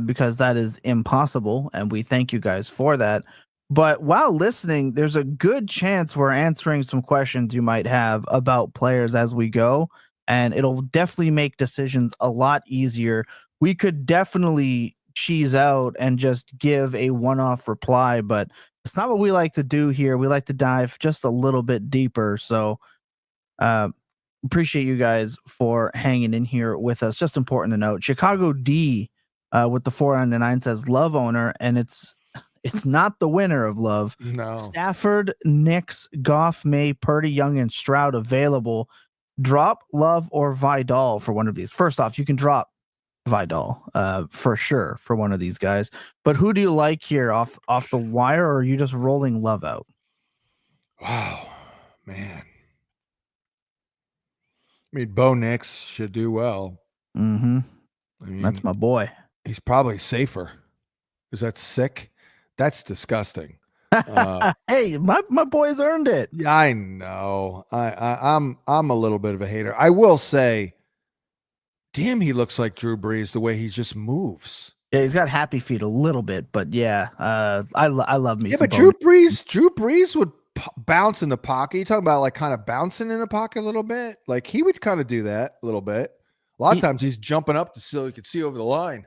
because that is impossible, and we thank you guys for that. But while listening, there's a good chance we're answering some questions you might have about players as we go, and it'll definitely make decisions a lot easier. We could definitely cheese out and just give a one-off reply, but it's not what we like to do here. We like to dive just a little bit deeper. So appreciate you guys for hanging in here with us. Just important to note, Chicago D with the 499 says Love owner, and it's not the winner of Love. No. Stafford, Nix, Goff, May, Purdy, Young, and Stroud available. Drop Love or Vidal for one of these. First off, you can drop Vidal for sure for one of these guys. But who do you like here off the wire, or are you just rolling Love out? Wow, man. I mean, Bo Nix should do well. Mm-hmm. I mean, that's my boy. He's probably safer. Is that sick? That's disgusting. Hey, my boy's earned it. Yeah, I know. I'm a little bit of a hater. I will say, damn, he looks like Drew Brees the way he just moves. Yeah, he's got happy feet a little bit, but yeah, I love me. Yeah, some but Bo Drew Brees would bounce in the pocket. You talking about like kind of bouncing in the pocket a little bit? Like he would kind of do that a little bit. A lot of times he's jumping up so he could see over the line.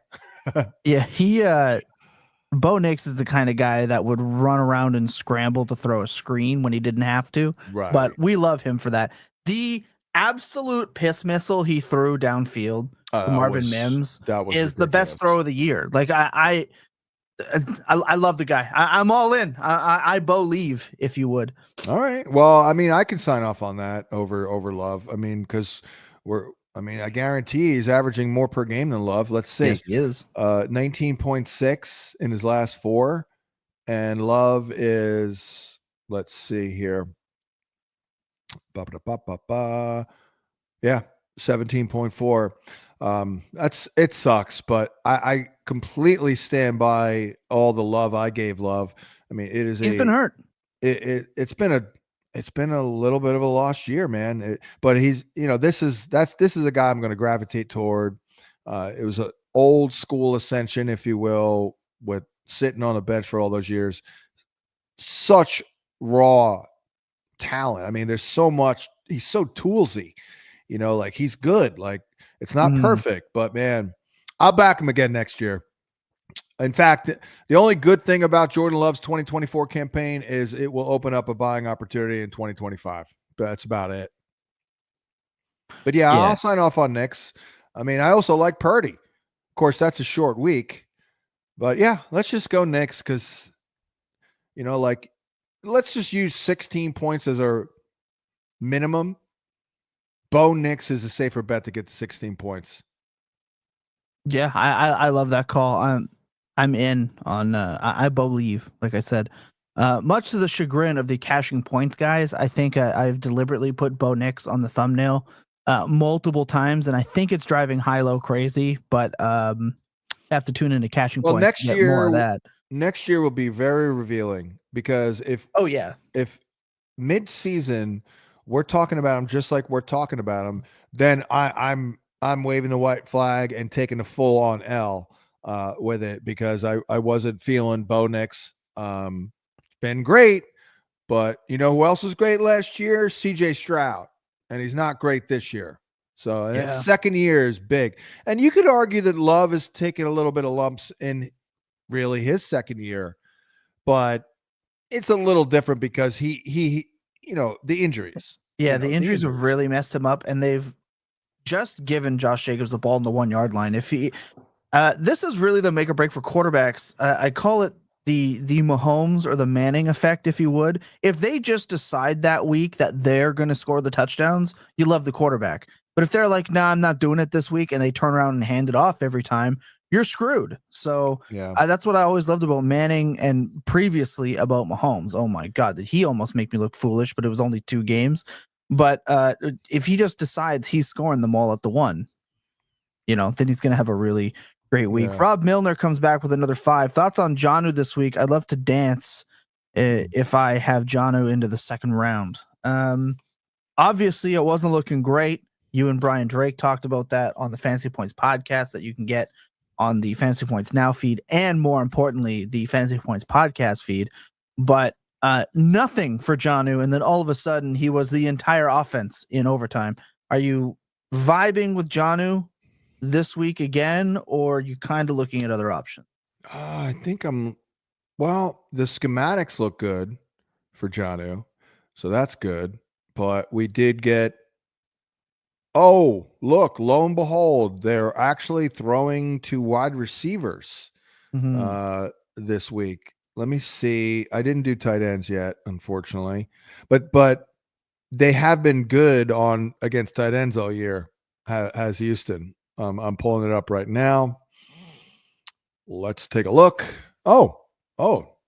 Yeah, Bo Nix is the kind of guy that would run around and scramble to throw a screen when he didn't have to. Right. But we love him for that. The absolute piss missile he threw downfield to Marvin Mims is the best throw of the year. Like I love the guy. I'm all in. I believe, if you would. All right. Well, I mean, I can sign off on that over Love. I mean, because I guarantee he's averaging more per game than Love. Let's see. Yes, he is. 19.6 in his last 4. And Love is, let's see here. Yeah, 17.4. It sucks, but I completely stand by all the love I gave Love. I mean, he's been hurt. It's been a little bit of a lost year, man. But he's, this is a guy I'm going to gravitate toward. It was an old school ascension, if you will, with sitting on the bench for all those years. Such raw talent. I mean, there's so much. He's so toolsy, like he's good. Like it's not perfect, but man, I'll back him again next year. In fact, the only good thing about Jordan Love's 2024 campaign is it will open up a buying opportunity in 2025. That's about it. But yeah, I'll sign off on Knicks. I mean, I also like Purdy. Of course, that's a short week. But yeah, let's just go Knicks because, let's just use 16 points as our minimum. Bo Nix is a safer bet to get to 16 points. Yeah, I love that call. I'm in on. I believe, like I said, much to the chagrin of the cashing points guys. I think I've deliberately put Bo Nix on the thumbnail multiple times, and I think it's driving high-low crazy. But have to tune into cashing points. Next year, more of that. Next year will be very revealing because if mid-season we're talking about him just like we're talking about him, then I'm waving the white flag and taking the full-on L with it because I wasn't feeling Bo Nix. Been great, but you know who else was great last year? CJ Stroud, and he's not great this year. So that second year is big. And you could argue that Love is taking a little bit of lumps in really his second year, but it's a little different because he the injuries. Yeah, the injuries have really messed him up, and they've just given Josh Jacobs the ball on the 1 yard line. If he this is really the make or break for quarterbacks. I call it the Mahomes or the Manning effect, if you would. If they just decide that week that they're going to score the touchdowns, you love the quarterback. But if they're like, nah, I'm not doing it this week, and they turn around and hand it off every time, you're screwed. So that's what I always loved about Manning and previously about Mahomes. Oh my God, did he almost make me look foolish, but it was only 2 games. But if he just decides he's scoring them all at the 1, then he's going to have a really great week. Rob Milner comes back with another 5. Thoughts on Jonnu this week? I'd love to dance if I have Jonnu into the second round. Obviously, it wasn't looking great. You and Brian Drake talked about that on the Fantasy Points podcast that you can get on the Fantasy Points Now feed and, more importantly, the Fantasy Points podcast feed. But nothing for Jonnu, and then all of a sudden he was the entire offense in overtime. Are you vibing with Jonnu this week again, or are you kind of looking at other options? I think the schematics look good for Jonnu, so that's good. But we did get, lo and behold, they're actually throwing to wide receivers this week. Let me see. I didn't do tight ends yet, unfortunately, but they have been good against tight ends all year. Has Houston? I'm pulling it up right now. Let's take a look. Oh,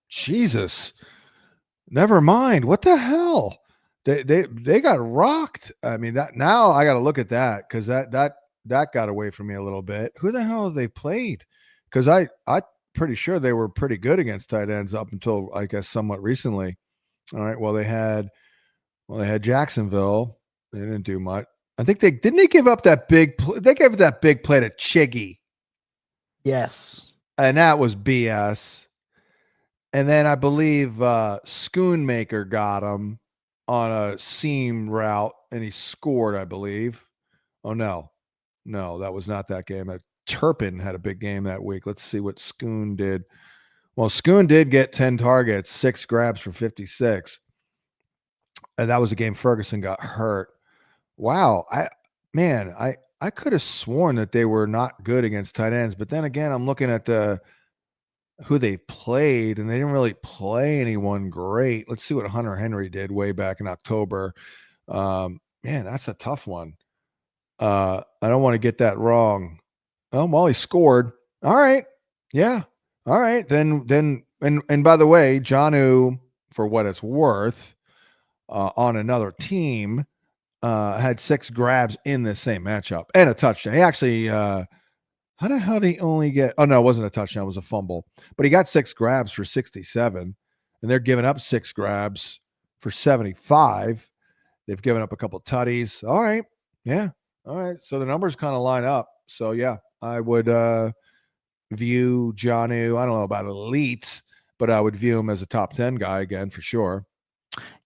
Jesus! Never mind. What the hell? They got rocked. I mean, that now I got to look at that because that got away from me a little bit. Who the hell have they played? Because I pretty sure they were pretty good against tight ends up until I guess somewhat recently. All right. Well, they had Jacksonville. They didn't do much. I think they give up that big. They gave that big play to Chiggy. Yes. and that was BS. And then I believe Schoonmaker got him on a seam route, and he scored, I believe. Oh, no, that was not that game. Turpin had a big game that week. Let's see what Schoon did. Well, Schoon did get 10 targets, 6 grabs for 56. And that was a game Ferguson got hurt. Wow. I could have sworn that they were not good against tight ends, but then again, I'm looking at who they played, and they didn't really play anyone great. Let's see what Hunter Henry did way back in October. Man, that's a tough one. I don't want to get that wrong. Oh, well, he scored. All right. Yeah. All right. Then and by the way, Jonnu, for what it's worth, on another team, had 6 grabs in the same matchup and a touchdown. He actually, how the hell did he only get? Oh, no, it wasn't a touchdown. It was a fumble. But he got 6 grabs for 67, and they're giving up 6 grabs for 75. They've given up a couple tutties. All right. Yeah. All right. So the numbers kind of line up. So, yeah, I would view Jonnu, I don't know about elite, but I would view him as a top 10 guy again for sure.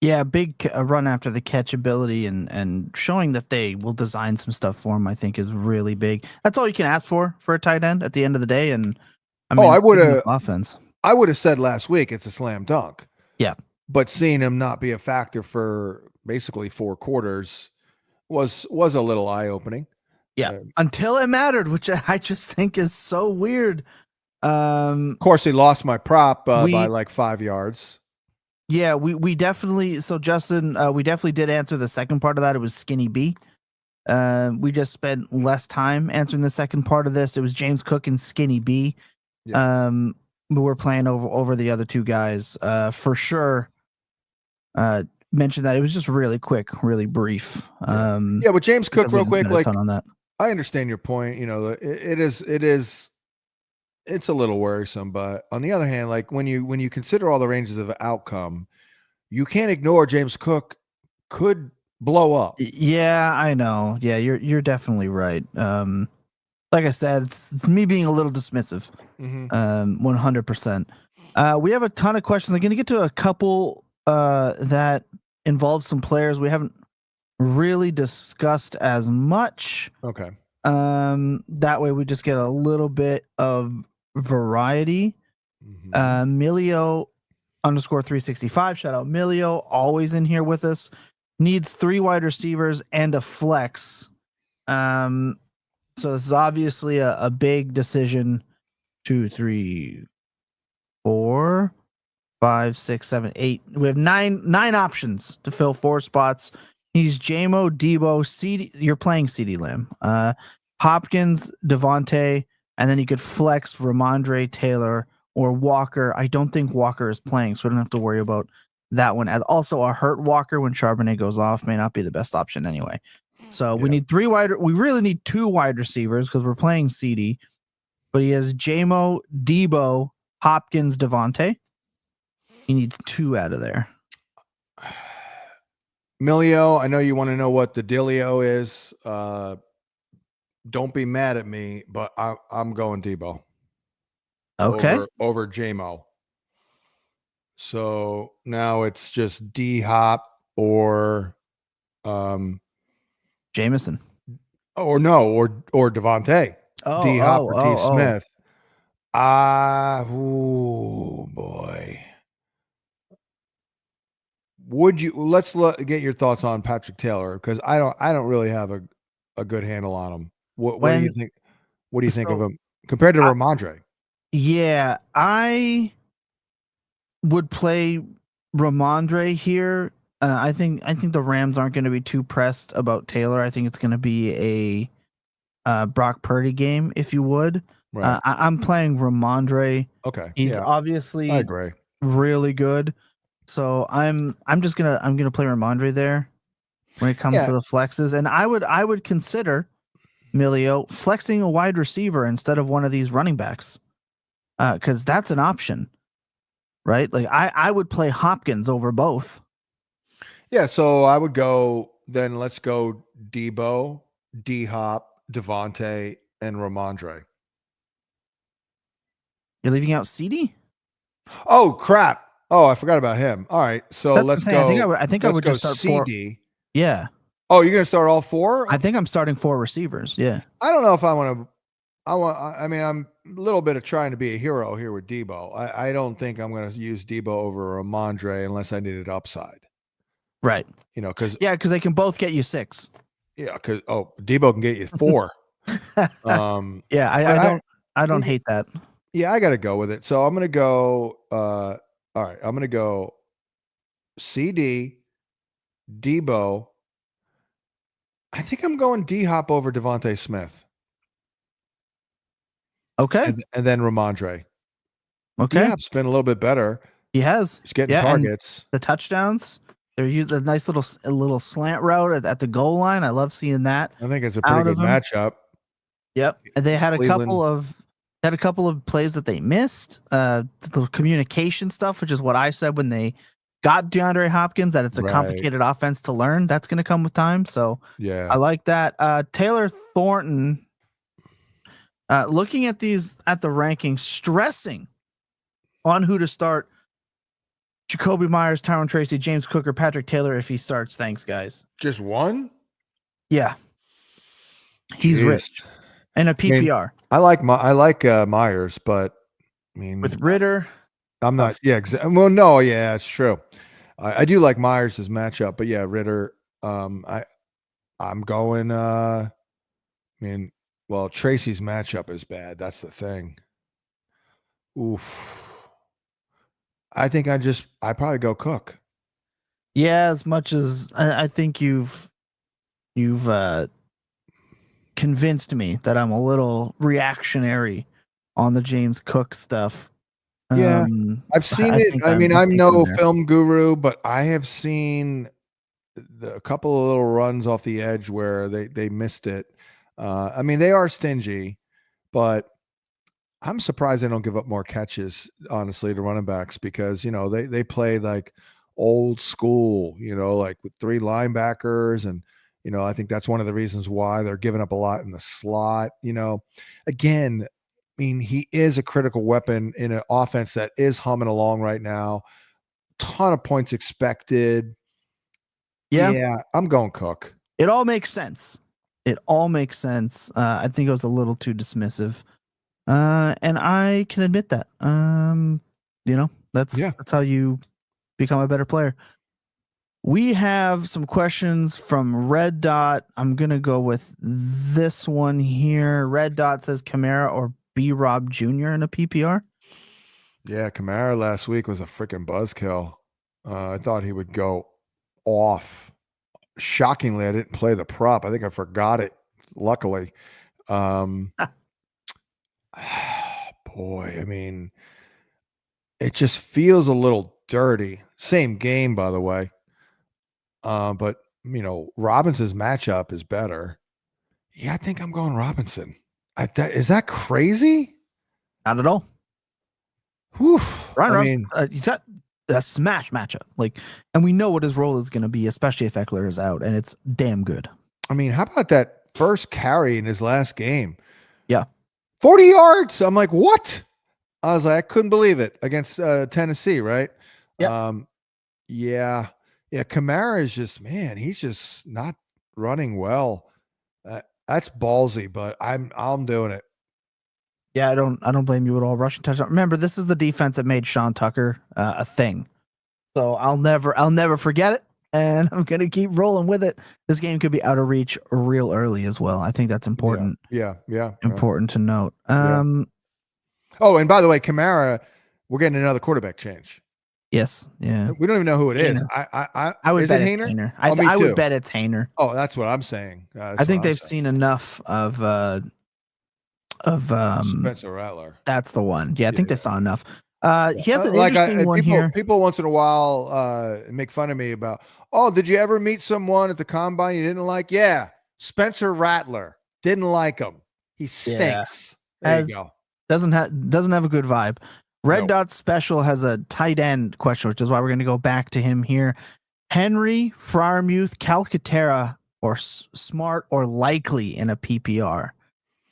Yeah, big run after the catch ability and showing that they will design some stuff for him, I think, is really big. That's all you can ask for a tight end at the end of the day. And I mean, I would have offense. I would have said last week it's a slam dunk. Yeah, but seeing him not be a factor for basically 4 quarters was a little eye opening. Yeah, until it mattered, which I just think is so weird. Of course, he lost my prop by like 5 yards. Yeah, we definitely. So Justin, we definitely did answer the second part of that. It was Skinny B. We just spent less time answering the second part of this. It was James Cook and Skinny B. Yeah. But we're playing over the other 2 guys. For sure. Mentioned that it was just really quick, really brief. Yeah, but James Cook, real quick, like on that. I understand your point. You know, it's a little worrisome, but on the other hand, like when you consider all the ranges of outcome, you can't ignore James Cook could blow up. Yeah, I know. Yeah, you're definitely right. Like I said, it's me being a little dismissive. 100%. We have a ton of questions. I'm going to get to a couple that involve some players we haven't really discussed as much. Okay. That way we just get a little bit of variety. Milio _365. Shout out Milio, always in here with us. Needs 3 wide receivers and a flex. So this is obviously a big decision. 2, 3, 4, 5, 6, 7, 8. We have nine options to fill 4 spots. He's Jamo, Deebo, CD. You're playing CD Lamb, Hopkins, Devontae, and then you could flex Ramondre, Taylor, or Walker. I don't think Walker is playing, so I don't have to worry about that one. As also, a hurt Walker when Charbonnet goes off may not be the best option anyway. So we need 3 wide. We really need 2 wide receivers because we're playing CD. But he has Jamo, Deebo, Hopkins, Devontae. He needs 2 out of there. Milio, I know you want to know what the dealio is. Don't be mad at me, but I'm going Deebo. Okay. Over Jamo. So now it's just D Hop or Jameson. Or Devontae. D Hop or T Smith. Oh boy. Would you get your thoughts on Patrick Taylor, because I don't really have a good handle on him. What do you think? What do you think of him compared to Ramondre? Yeah, I would play Ramondre here. I think the Rams aren't going to be too pressed about Taylor. I think it's going to be a Brock Purdy game, if you would. Right. I'm playing Ramondre. Okay. He's obviously I agree. Really good. So I'm gonna play Ramondre there when it comes to the flexes, and I would consider Milio flexing a wide receiver instead of one of these running backs, because that's an option, right? Like I would play Hopkins over both. Yeah, so I would go. Then let's go Deebo, D Hop, Devontae, and Ramondre. You're leaving out CD? Oh crap! Oh, I forgot about him. All right, so That's let's insane. go. I think I Let's would go just start four. CD. Yeah. Oh, you're gonna start all four? I think I'm starting 4 receivers. Yeah. I don't know if I want to. I mean, I'm a little bit of trying to be a hero here with Deebo. I don't think I'm going to use Deebo over Ramondre unless I needed upside. Right. Because they can both get you 6. because Deebo can get you 4. Yeah, I don't hate that. Yeah, I got to go with it. So I'm going to go. All right, I'm going to go CD, Deebo. I think I'm going D-Hop over Devontae Smith. Okay. And then Ramondre. Okay. D-Hop's been a little bit better. He has. He's getting targets. The touchdowns. They're using a nice little slant route at the goal line. I love seeing that. I think it's a pretty good matchup. Yep. And they had Cleveland. a couple of plays that they missed. The communication stuff, which is what I said when they got DeAndre Hopkins, that it's a complicated offense to learn. That's going to come with time. So yeah, I like that. Taylor Thornton, looking at the rankings, stressing on who to start. Jacoby Myers, Tyron Tracy, James Cook, or Patrick Taylor if he starts. Thanks, guys. Just one? Yeah. He's rich. And a PPR. I like Myers, but I mean with Ritter. I'm not well, no, yeah, it's true. I do like Myers' matchup, but yeah, Ritter. I'm going Tracy's matchup is bad. That's the thing. Oof. I think I probably go Cook. Yeah, as much as I think you've convinced me that I'm a little reactionary on the James Cook stuff. Yeah, I've seen it. I mean, I'm no film guru, but I have seen a couple of little runs off the edge where they missed it. I mean, they are stingy, but I'm surprised they don't give up more catches, honestly, to running backs because, they play like old school, like with 3 linebackers. And, I think that's one of the reasons why they're giving up a lot in the slot. Again, I mean, he is a critical weapon in an offense that is humming along right now. Ton of points expected. Yeah, I'm going Cook. It all makes sense. I think it was a little too dismissive. And I can admit that. That's how you become a better player. We have some questions from Red Dot. I'm gonna go with this one here. Red Dot says Kamara or B. Rob Jr. in a PPR. Yeah, Kamara last week was a freaking buzzkill. I thought he would go off. Shockingly, I didn't play the prop. I think I forgot it. Luckily. Boy, I mean, it just feels a little dirty. Same game, by the way. But Robinson's matchup is better. Yeah, I think I'm going Robinson. Is that crazy? Not at all. Woof. He's got a smash matchup. And we know what his role is going to be, especially if Eckler is out, and it's damn good. I mean, how about that first carry in his last game? Yeah. 40 yards. I'm like, what? I was like, I couldn't believe it against Tennessee, right? Yeah. Yeah. Kamara is just, man, he's just not running well. That's ballsy, but I'm doing it. Yeah, I don't blame you at all. Rushing touchdown. Remember, this is the defense that made Sean Tucker a thing. So I'll never forget it, and I'm gonna keep rolling with it. This game could be out of reach real early as well. I think that's important. Yeah. Important to note. Oh, and by the way, Kamara, we're getting another quarterback change. Yes. Yeah. We don't even know who it is. I would bet it's Hainer. I would bet it's Hainer. Oh, that's what I'm saying. I think they've seen enough of Spencer Rattler. That's the one. Yeah, I think they saw enough. He has an interesting one here. People once in a while make fun of me about, oh, did you ever meet someone at the combine you didn't like? Yeah, Spencer Rattler. Didn't like him. He stinks. Yeah. There you go. Doesn't have a good vibe. Red Dot Special has a tight end question, which is why we're going to go back to him here. Henry, Freiermuth, Calcaterra, or Smart or Likely in a PPR.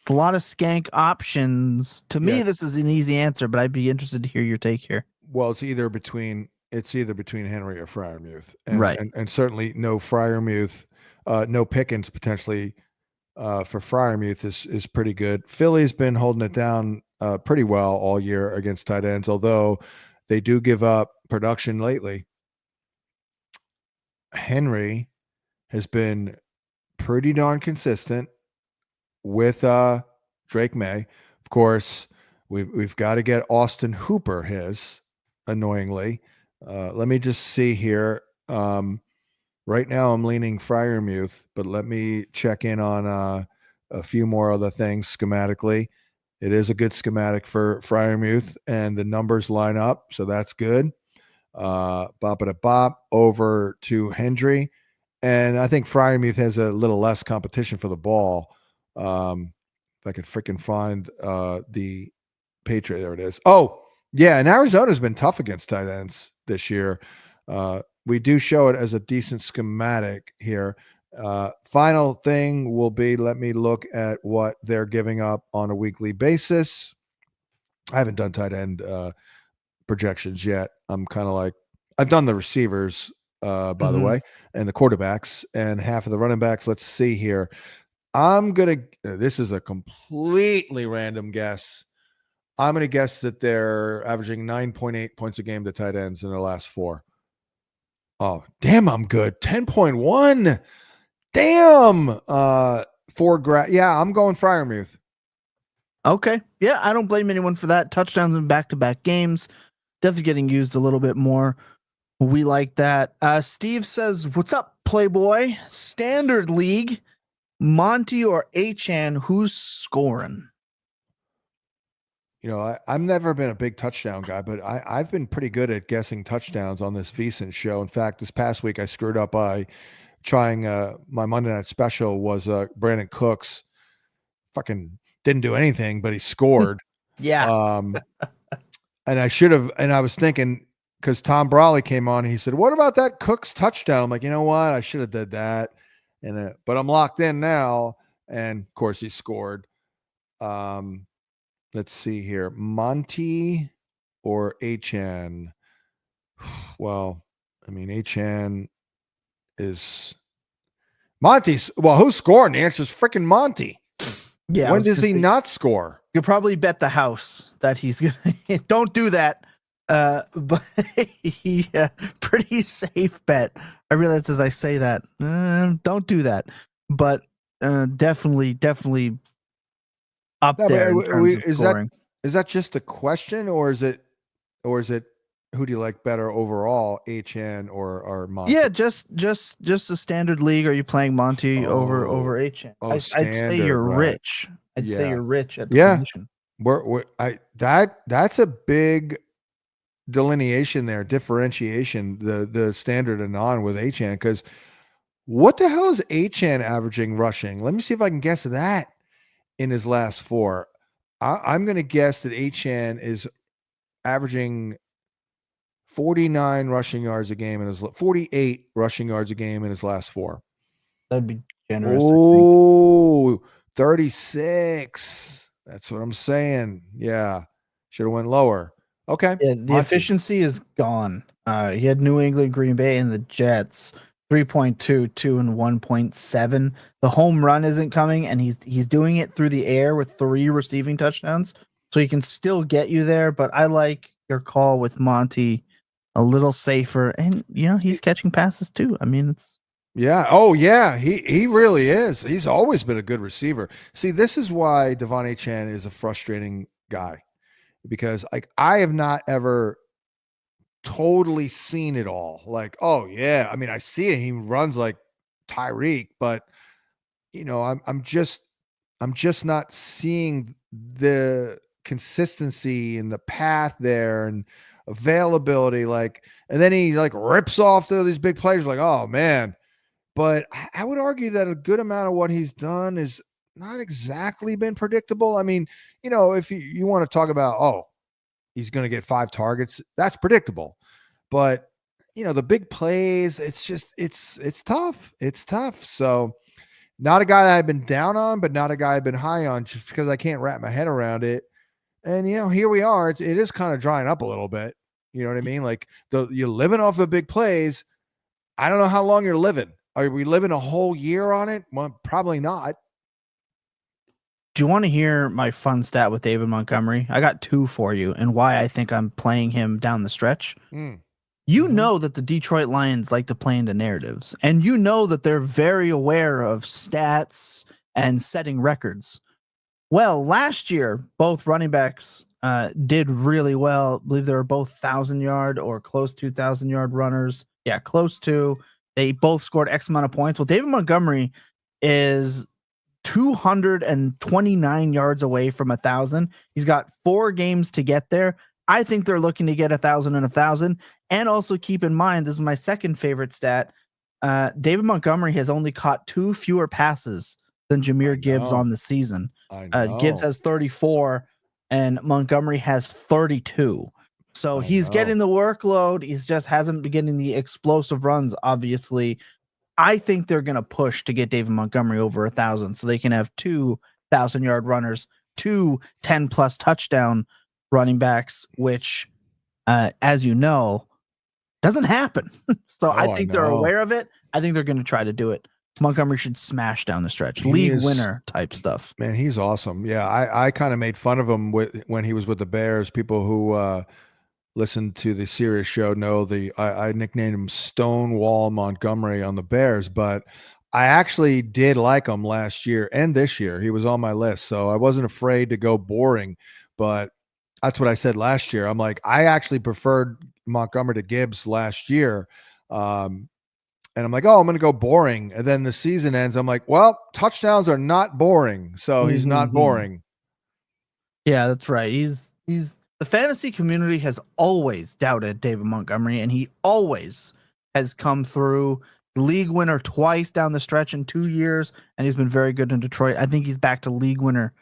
A lot of skank options. To me, Yeah. this is an easy answer, but I'd be interested to hear your take here. Well, it's either between Henry or Freiermuth, Right. and certainly no Freiermuth, no Pickens potentially for Freiermuth is pretty good. Philly's been holding it down pretty well all year against tight ends, although they do give up production lately. Henry has been pretty darn consistent with Drake May. Of course, we've got to get Austin Hooper his, annoyingly. Let me just see here. Right now I'm leaning Freiermuth, but let me check in on a few more other things schematically. It is a good schematic for Freiermuth, and the numbers line up, so that's good. Bop over to Hendry. And I think Freiermuth has a little less competition for the ball. If I could freaking find the Patriot, there it is. Oh, yeah, and Arizona's been tough against tight ends this year. We do show it as a decent schematic here. Final thing will be, let me look at what they're giving up on a weekly basis. I haven't done tight end projections yet. I'm kind of like, I've done the receivers, by the way, and the quarterbacks and half of the running backs. Let's see here. This is a completely random guess. I'm going to guess that they're averaging 9.8 points a game to tight ends in their last 4. Oh, damn, I'm good. 10.1. Damn. Yeah, I'm going Freiermuth. Okay. Yeah, I don't blame anyone for that. Touchdowns in back-to-back games. Definitely getting used a little bit more. We like that. Steve says, what's up, Playboy? Standard League, Monty or Achan, who's scoring? You know, I've never been a big touchdown guy, but I've been pretty good at guessing touchdowns on this VSiN show. In fact, this past week I screwed up by trying my Monday night special was Brandon Cooks. Fucking didn't do anything, but he scored. Yeah. And I should have, and I was thinking, because Tom Brawley came on, he said, "What about that Cooks touchdown?" I'm like, you know what? I should have did that. But I'm locked in now. And of course he scored. Let's see here. Monty or Achan? Well, I mean, Achan is Monty's. Well, who's scoring? The answer is freaking Monty. Yeah. When does he not score? You'll probably bet the house that he's going to. Don't do that. But he, pretty safe bet. I realize as I say that, don't do that. But definitely up there in terms of scoring. Is that just a question, or is it who do you like better overall, Achan or Monty? Yeah, just a standard league. Are you playing Monty over Achan? I'd say you're rich. I'd say you're rich at the position. That's a big delineation there, differentiation, the standard and non with Achan, because what the hell is Achan averaging rushing? Let me see if I can guess that in his last 4. I'm going to guess that Achan is averaging 49 rushing yards a game in his 48 rushing yards a game in his last 4. That'd be generous. Oh, 36. That's what I'm saying. Yeah. Should have went lower. Okay. Yeah, the efficiency is gone. He had New England, Green Bay, and the Jets. 3.2, 2, and 1.7. The home run isn't coming, and he's doing it through the air with 3 receiving touchdowns. So he can still get you there, but I like your call with Monty, a little safer. And he's catching passes too. I mean, it's Oh yeah, he really is. He's always been a good receiver. See, this is why Devon Achan is a frustrating guy, because I have not ever totally seen it all. Like, oh yeah, I mean, I see it. He runs like Tyreek, but I'm just not seeing the consistency and the path there and availability. And then he rips off these big players. Like, oh man. But I would argue that a good amount of what he's done is not exactly been predictable. I mean, if you want to talk about, he's going to get 5 targets, that's predictable. But, the big plays, it's just, it's tough. It's tough. So Not a guy that I've been down on, but not a guy I've been high on just because I can't wrap my head around it. And, here we are. It is kind of drying up a little bit. You know what I mean? Like you're living off of big plays. I don't know how long you're living. Are we living a whole year on it? Well, probably not. Do you want to hear my fun stat with David Montgomery? I got 2 for you and why I think I'm playing him down the stretch. You know that the Detroit Lions like to play into narratives, and you know that they're very aware of stats and setting records. Well, last year, both running backs did really well. I believe they were both 1,000-yard or close to 1,000-yard runners. Yeah, close to. They both scored X amount of points. Well, David Montgomery is 229 yards away from 1,000. He's got 4 games to get there. I think they're looking to get 1,000 and 1,000. And also keep in mind, this is my second favorite stat. David Montgomery has only caught 2 fewer passes than Jahmyr Gibbs on the season. Gibbs has 34 and Montgomery has 32. So he's getting the workload. He's just hasn't been getting the explosive runs, obviously. I think they're going to push to get David Montgomery over 1,000 so they can have 2 1,000-yard runners, 2 10-plus touchdown running backs, which, as you know, doesn't happen. So I think they're aware of it. I think they're going to try to do it. Montgomery should smash down the stretch. League winner type stuff. Man, he's awesome. Yeah, I kind of made fun of him when he was with the Bears. People who listen to the Sirius show know I nicknamed him Stonewall Montgomery on the Bears, but I actually did like him last year and this year. He was on my list, so I wasn't afraid to go boring, but that's what I said last year. I'm like, I actually preferred Montgomery to Gibbs last year. And I'm like, I'm going to go boring. And then the season ends. I'm like, well, touchdowns are not boring. So he's not boring. Yeah, that's right. The fantasy community has always doubted David Montgomery, and he always has come through. League winner twice down the stretch in 2 years, and he's been very good in Detroit. I think he's back to league winner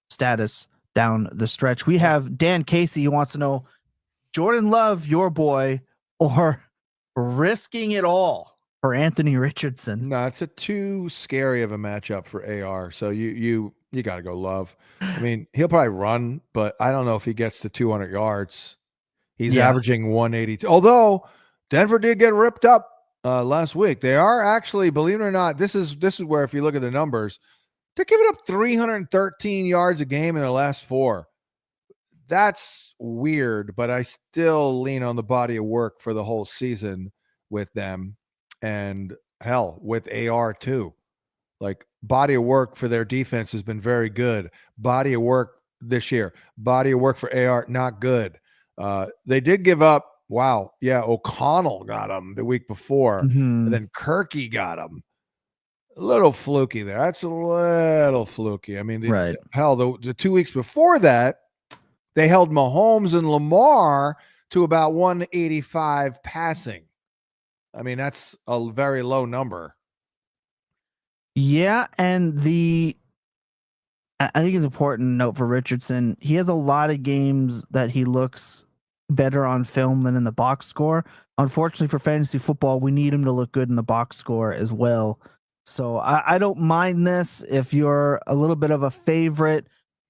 status down the stretch. We have Dan Casey who wants to know, Jordan Love, your boy, or risking it all for Anthony Richardson? No, it's too scary of a matchup for AR. So you got to go Love. I mean, he'll probably run, but I don't know if he gets to 200 yards. He's averaging 182. Although Denver did get ripped up last week. They are actually, believe it or not, this is where if you look at the numbers, they're giving up 313 yards a game in their last 4. That's weird, but I still lean on the body of work for the whole season with them. And hell, with AR too. Like, body of work for their defense has been very good. Body of work this year. Body of work for AR, not good. They did give up, O'Connell got him the week before. And then Kirky got him. A little fluky there. That's a little fluky. I mean, the 2 weeks before that, they held Mahomes and Lamar to about 185 passing. I mean, that's a very low number. Yeah, and I think it's an important note for Richardson. He has a lot of games that he looks better on film than in the box score. Unfortunately for fantasy football, we need him to look good in the box score as well. So I don't mind this if you're a little bit of a favorite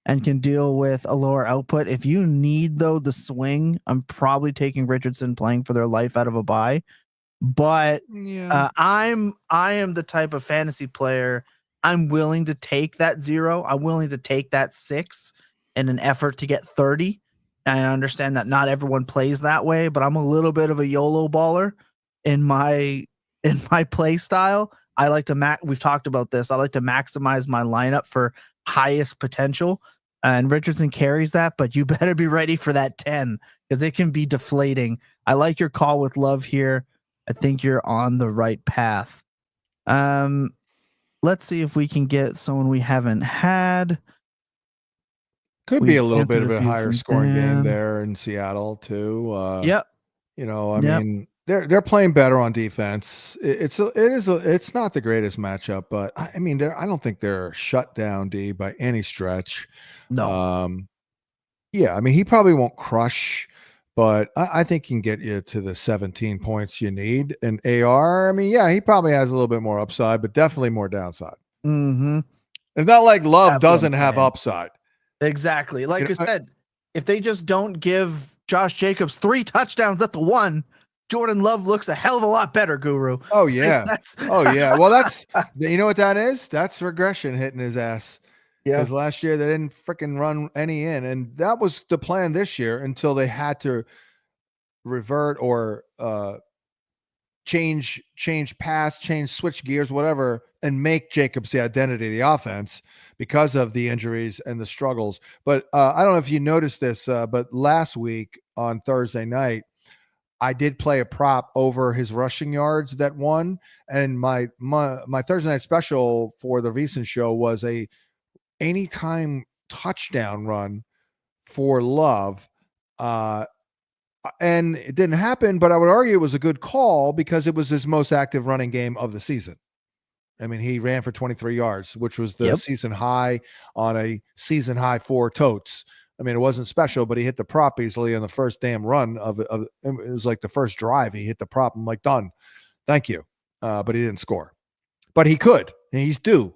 and can deal with a lower output. If you need, though, the swing, I'm probably taking Richardson playing for their life out of a bye. But I am the type of fantasy player, I'm willing to take that 0. I'm willing to take that 6 in an effort to get 30. And I understand that not everyone plays that way, but I'm a little bit of a YOLO baller in my play style. I like to we've talked about this. I like to maximize my lineup for highest potential. And Richardson carries that, but you better be ready for that 10 because it can be deflating. I like your call with Love here. I think you're on the right path. Let's see if we can get someone we haven't had. Could be a little bit of a higher scoring game there in Seattle too. Yep. I mean, they're playing better on defense. It's not the greatest matchup, but I mean, I don't think they're shut down D by any stretch. No. I mean, he probably won't crush, but I think he can get you to the 17 points you need. And AR, I mean, he probably has a little bit more upside, but definitely more downside. Mm-hmm. It's not like Love That's what I'm doesn't have saying. upside. Exactly. Like You know, I said, if they just don't give Josh Jacobs 3 touchdowns at the one, Jordan Love looks a hell of a lot better, Guru. Oh Like, yeah. that's Oh yeah. Well, that's you know what that is? That's regression hitting his ass. yeah. Because last year they didn't freaking run any in, and that was the plan this year until they had to revert or change pass, switch gears, whatever, and make Jacobs the identity of the offense because of the injuries and the struggles. But I don't know if you noticed this, but last week on Thursday night, I did play a prop over his rushing yards that won, and my Thursday night special for the recent show was a anytime touchdown run for Love. And it didn't happen, but I would argue it was a good call because it was his most active running game of the season. I mean, he ran for 23 yards, which was the season high on a season high for totes. I mean, it wasn't special, but he hit the prop easily on the first damn run of it was like the first drive. He hit the prop. I'm like, done. Thank you. But he didn't score. But he could. And he's due.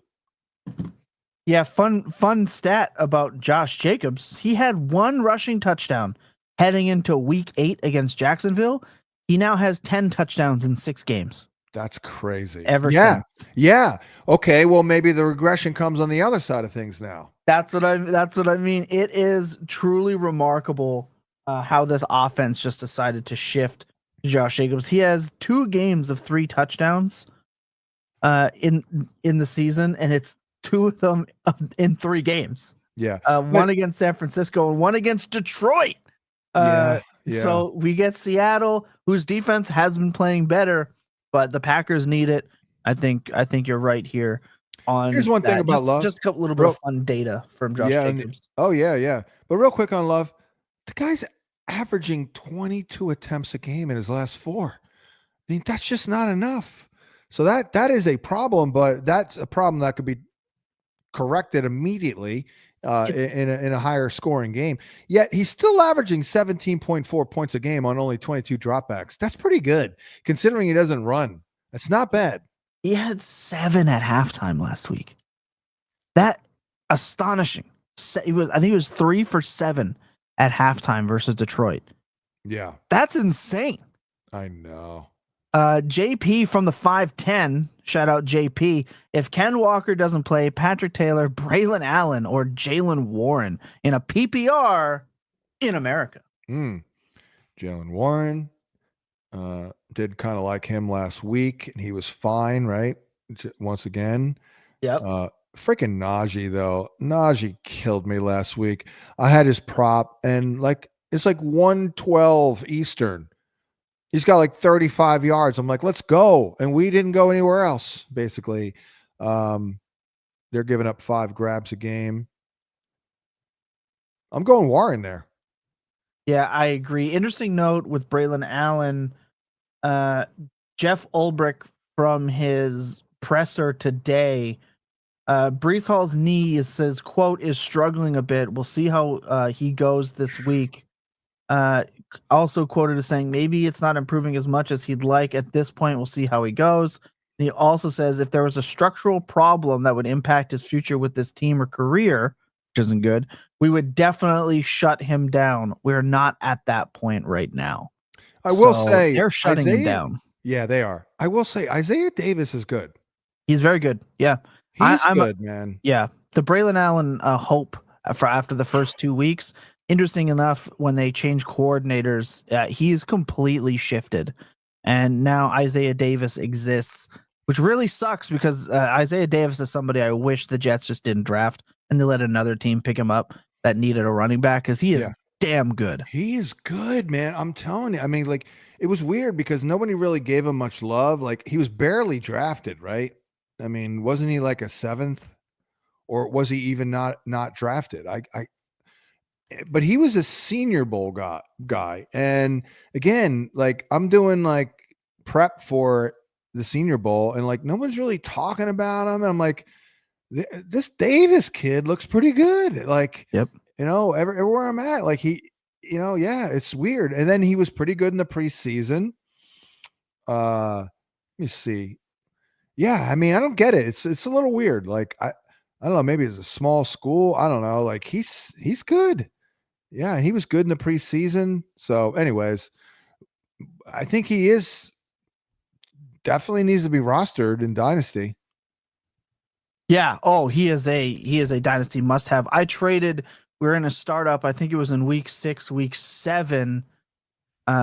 Yeah, fun stat about Josh Jacobs. He had 1 rushing touchdown heading into week 8 against Jacksonville. He now has 10 touchdowns in 6 games. That's crazy. Since. Yeah. Okay. Well, maybe the regression comes on the other side of things now. That's what I mean. It is truly remarkable how this offense just decided to shift to Josh Jacobs. He has 2 games of 3 touchdowns in the season, and it's 2 of them in 3 games. Yeah. One against San Francisco and one against Detroit. Yeah. So we get Seattle, whose defense has been playing better, but the Packers need it. I think you're right here. Here's one thing about Love. Just a little bit of fun data from Josh Jacobs. Yeah. But real quick on Love, the guy's averaging 22 attempts a game in his last 4. I mean, that's just not enough. So that is a problem, but that's a problem that could be corrected immediately in a higher scoring game. Yet he's still averaging 17.4 points a game on only 22 dropbacks. That's pretty good considering he doesn't run. That's not bad. He had 7 at halftime last week. That astonishing. I think he was 3 for 7 at halftime versus Detroit. Yeah. That's insane. I know. JP from the 510, shout out JP. If Ken Walker doesn't play, Patrick Taylor, Braylon Allen, or Jalen Warren in a PPR in America. Jalen Warren did kind of like him last week, and he was fine, right? Once again. Yep. Freaking Najee, though. Najee killed me last week. I had his prop, and it's like 112 Eastern. He's got like 35 yards. I'm like, let's go. And we didn't go anywhere else, basically. They're giving up 5 grabs a game. I'm going Warren there. Yeah, I agree. Interesting note with Braylon Allen. Jeff Ulbrich from his presser today. Breece Hall's knee says, quote, is struggling a bit. We'll see how he goes this week. Also quoted as saying maybe it's not improving as much as he'd like at this point. We'll see how he goes. And he also says if there was a structural problem that would impact his future with this team or career, which isn't good, we would definitely shut him down. We're not at that point right now. I will say they're shutting him down. Yeah, they are. I will say Isaiah Davis is good. He's very good. Yeah. He's good, man. Yeah. The Braylon Allen hope for after the first 2 weeks. Interesting enough, when they change coordinators, he's completely shifted. And now Isaiah Davis exists, which really sucks because Isaiah Davis is somebody I wish the Jets just didn't draft and they let another team pick him up that needed a running back because he is damn good. He is good, man. I'm telling you. I mean, it was weird because nobody really gave him much love. He was barely drafted, right? I mean, wasn't he like a 7th? Or was he even not drafted? But he was a Senior Bowl guy. And again, I'm doing prep for the Senior Bowl and no one's really talking about him. And I'm like, this Davis kid looks pretty good. Yep. Everywhere I'm at, it's weird. And then he was pretty good in the preseason. Let me see. Yeah, I mean, I don't get it. It's a little weird. Like I don't know, maybe it's a small school. I don't know. Like he's good. Yeah, and he was good in the preseason. So, anyways, I think he is definitely needs to be rostered in Dynasty. Yeah. Oh, he is a dynasty must have. I traded. We were in a startup. I think it was in week 6, week 7. We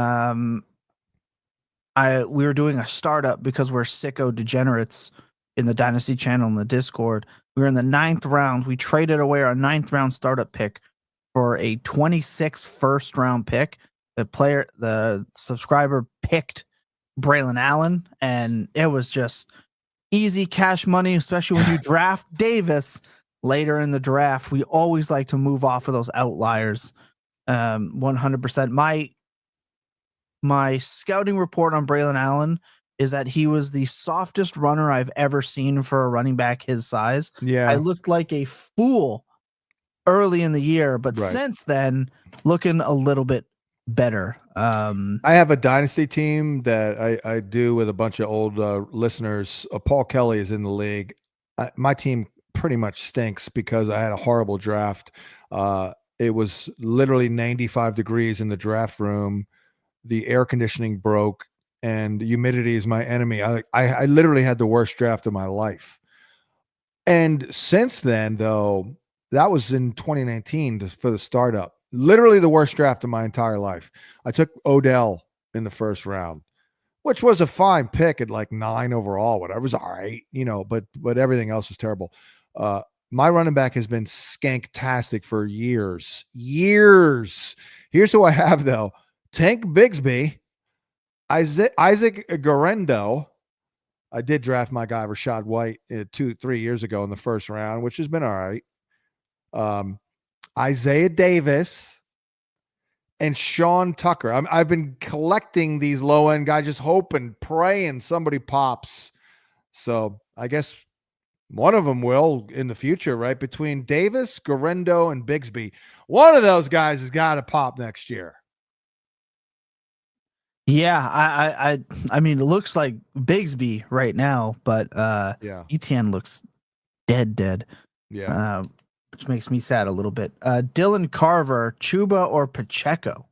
were doing a startup because we're sicko degenerates in the Dynasty channel in the Discord. We were in the 9th round. We traded away our 9th round startup pick for a 26th first round pick. The subscriber picked Braylon Allen, and it was just easy cash money, especially when you draft Davis later in the draft. We always like to move off of those outliers. 100%. My scouting report on Braylon Allen is that he was the softest runner I've ever seen for a running back his size. Yeah. I looked like a fool early in the year, but Right. since then, looking a little bit better. I have a dynasty team that I do with a bunch of old listeners. Paul Kelly is in the league. My team pretty much stinks because I had a horrible draft. It was literally 95 degrees in the draft room. The air conditioning broke, and humidity is my enemy. I literally had the worst draft of my life. And since then, though, that was in 2019 for the startup. Literally the worst draft of my entire life. I took Odell in the first round, which was a fine pick at like 9 overall. Whatever, it was all right, but everything else was terrible. My running back has been skanktastic for years. Years. Here's who I have though: Tank Bigsby, Isaac Garendo. I did draft my guy Rashad White 2-3 years ago in the first round, which has been all right. Isaiah Davis and Sean Tucker. I've been collecting these low end guys, just hoping, praying somebody pops. So I guess one of them will in the future, right? Between Davis, Garendo, and Bigsby, one of those guys has got to pop next year. Yeah, I mean, it looks like Bigsby right now, but Yeah. ETN looks dead. Yeah. Which makes me sad a little bit. Dylan Carver, Chuba or Pacheco?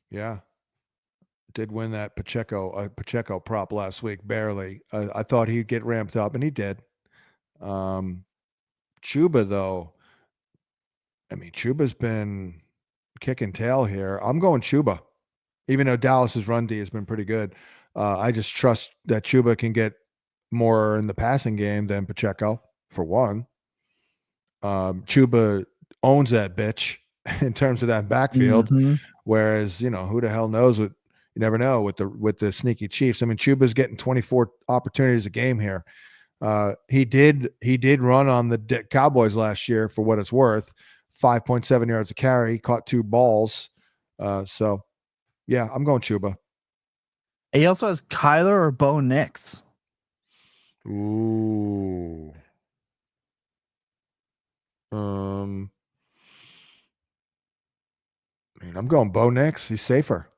Yeah. Did win that Pacheco prop last week, barely. I thought he'd get ramped up, and he did. Chuba, though, I mean, Chuba's been kicking tail here. I'm going Chuba, even though Dallas's run D has been pretty good. I just trust that Chuba can get more in the passing game than Pacheco, for one. Chuba owns that bitch in terms of that backfield, whereas, who the hell knows what you never know with the sneaky Chiefs. I mean, Chuba's getting 24 opportunities a game here. He did run on the Cowboys last year for what it's worth, 5.7 yards a carry. He caught 2 balls. So yeah, I'm going Chuba. He also has Kyler or Bo Nix. Ooh. I mean, I'm going Bo Nix. He's safer.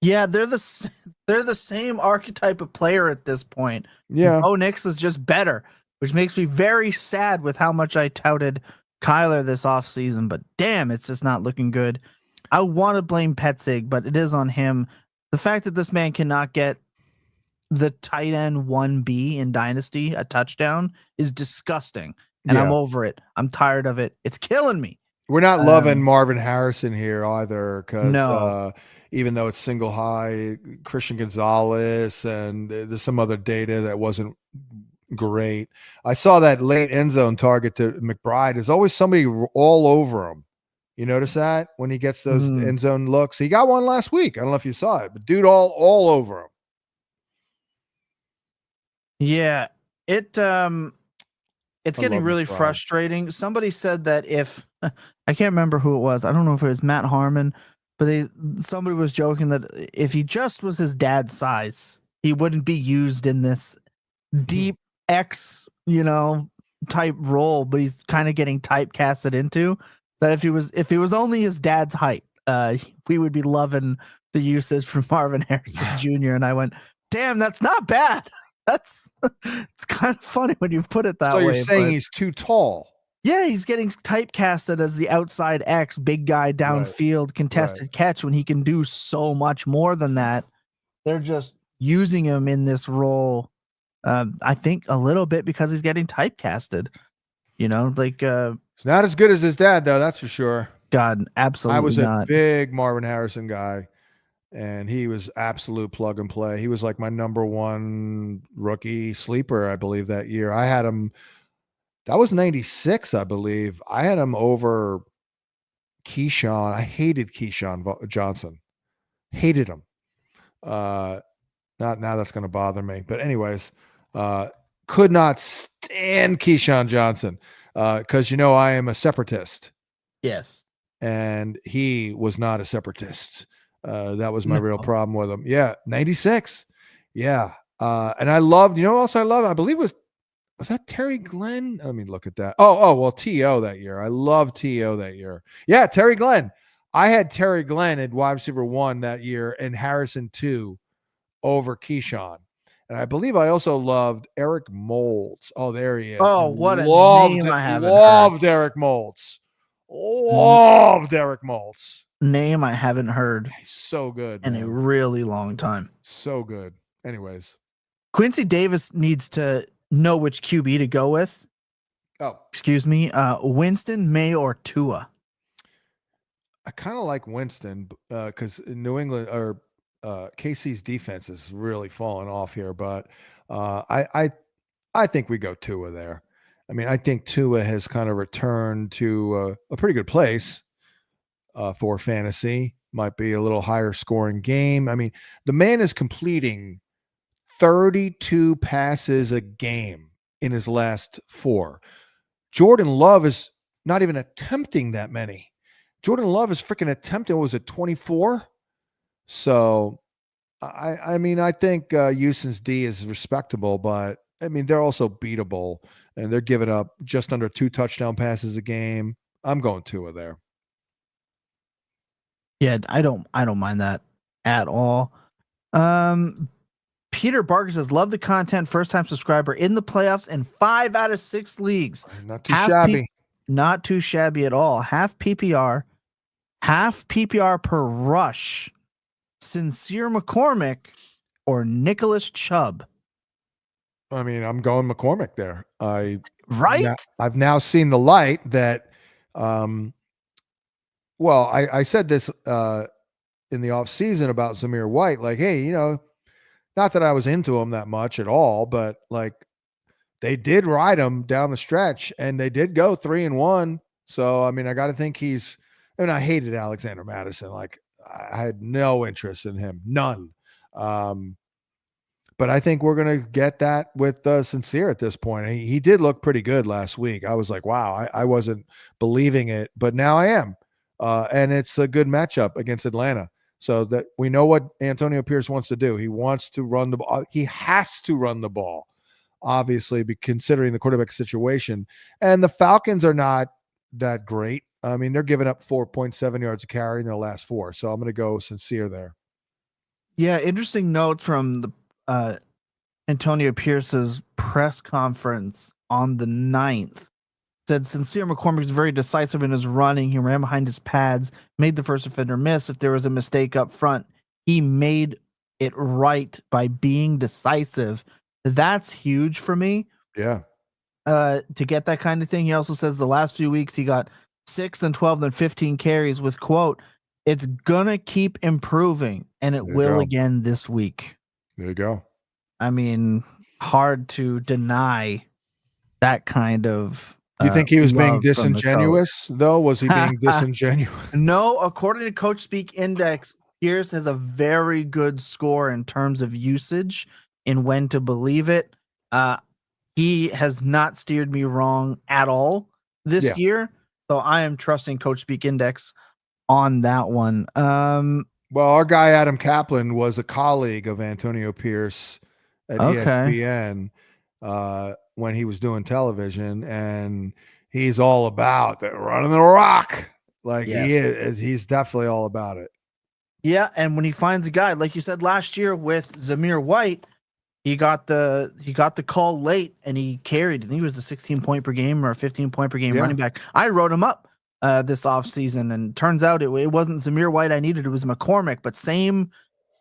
Yeah, they're the same archetype of player at this point. Yeah. Bo Nix is just better, which makes me very sad with how much I touted Kyler this offseason, but damn, it's just not looking good. I want to blame Petzig, but it is on him. The fact that this man cannot get the tight end 1B in Dynasty a touchdown is disgusting, and I'm over it. I'm tired of it. It's killing me. We're not loving Marvin Harrison here either, because No. even though it's single high, Christian Gonzalez, and there's some other data that wasn't great. I saw that late end zone target to McBride. There's always somebody all over him. You notice that when he gets those end zone looks? He got one last week. I don't know if you saw it, but dude all over him. Yeah, it's getting really frustrating. Somebody said that if I can't remember who it was, I don't know if it was Matt Harmon, but somebody was joking that if he just was his dad's size, he wouldn't be used in this deep X, type role, but he's kind of getting typecasted into that. If he was only his dad's height, we would be loving the usage from Marvin Harrison Jr. And I went, Damn, that's not bad. It's kind of funny when you put it that So way. you're saying but he's too tall. yeah, he's getting typecasted as the outside X, big guy downfield, contested catch when he can do so much more than that. They're just using him in this role, I think, a little bit because he's getting typecasted. You know, like It's not as good as his dad, though. That's for sure. God, absolutely I was not. a big Marvin Harrison guy, and he was absolute plug and play. He was like my number one rookie sleeper, I believe, that year. I had him. That was 96, I believe. I had him over Keyshawn. I hated Keyshawn Johnson. Hated him. Not now that's going to bother me. But anyways, could not stand Keyshawn Johnson because, I am a separatist. Yes. And he was not a separatist. That was my real problem with him. Yeah, 96. Yeah. And I loved, what else I loved? I believe was that Terry Glenn? Let me look at that. Well, T.O. that year. I loved T.O. that year. Yeah, Terry Glenn. I had Terry Glenn at wide receiver 1 that year and Harrison 2 over Keyshawn. And I believe I also loved Eric Moulds. Oh, there he is. Oh, what a name I haven't loved Eric Moulds. Loved Eric Moulds. Name I haven't heard. He's so good. In a really long time. So good. Anyways. Quincy Davis needs to know which QB to go with. Oh. Excuse me. Winston, May, or Tua? I kind of like Winston because New England or KC's defense is really falling off here, but I think we go Tua there. I mean, I think Tua has kind of returned to a pretty good place for fantasy. Might be a little higher scoring game. I mean, the man is completing 32 passes a game in his last 4. Jordan Love is not even attempting that many. Jordan Love is freaking attempting, what was it, 24? So, I mean, I think Houston's D is respectable, but I mean, they're also beatable, and they're giving up just under 2 touchdown passes a game. I'm going Tua there. Yeah, I don't mind that at all. Peter Barker says, love the content, first time subscriber in the playoffs in 5 out of 6 leagues. Not too shabby. Not too shabby at all. Half PPR per rush. Sincere McCormick or Nicholas Chubb? I mean, I'm going McCormick there. Right? I've now seen the light that, I said this in the off season about Zamir White, like, hey, not that I was into him that much at all, but like they did ride him down the stretch and they did go 3-1. So, I mean, I got to think I hated Alexander Madison. Like I had no interest in him, none. But I think we're going to get that with Sincere at this point. He did look pretty good last week. I was like, wow, I wasn't believing it, but now I am. And it's a good matchup against Atlanta. So that we know what Antonio Pierce wants to do. He wants to run the ball. He has to run the ball, obviously, considering the quarterback situation. And the Falcons are not that great. I mean, they're giving up 4.7 yards a carry in their last 4. So I'm going to go Sincere there. Yeah, interesting note from the Antonio Pierce's press conference on the 9th. Said Sincere McCormick is very decisive in his running. He ran behind his pads, made the first defender miss. If there was a mistake up front, he made it right by being decisive. That's huge for me. Yeah. To get that kind of thing. He also says the last few weeks he got 6 and 12 and 15 carries with quote, it's gonna keep improving, and it will again this week. There you go. I mean, hard to deny that kind of you think he was being disingenuous, though? Was he being disingenuous? No, according to Coach Speak Index, Pierce has a very good score in terms of usage and when to believe it. He has not steered me wrong at all this year. So I am trusting Coach Speak Index on that one. Well, our guy Adam Kaplan was a colleague of Antonio Pierce at ESPN when he was doing television, and he's all about running the rock. Like he is. He's definitely all about it. Yeah, and when he finds a guy, like you said last year with Zamir White, he got the call late and he carried. I think he was a 16 point per game or a 15 point per game running back. I wrote him up this offseason, and turns out it wasn't Zamir White I needed. It was McCormick, but same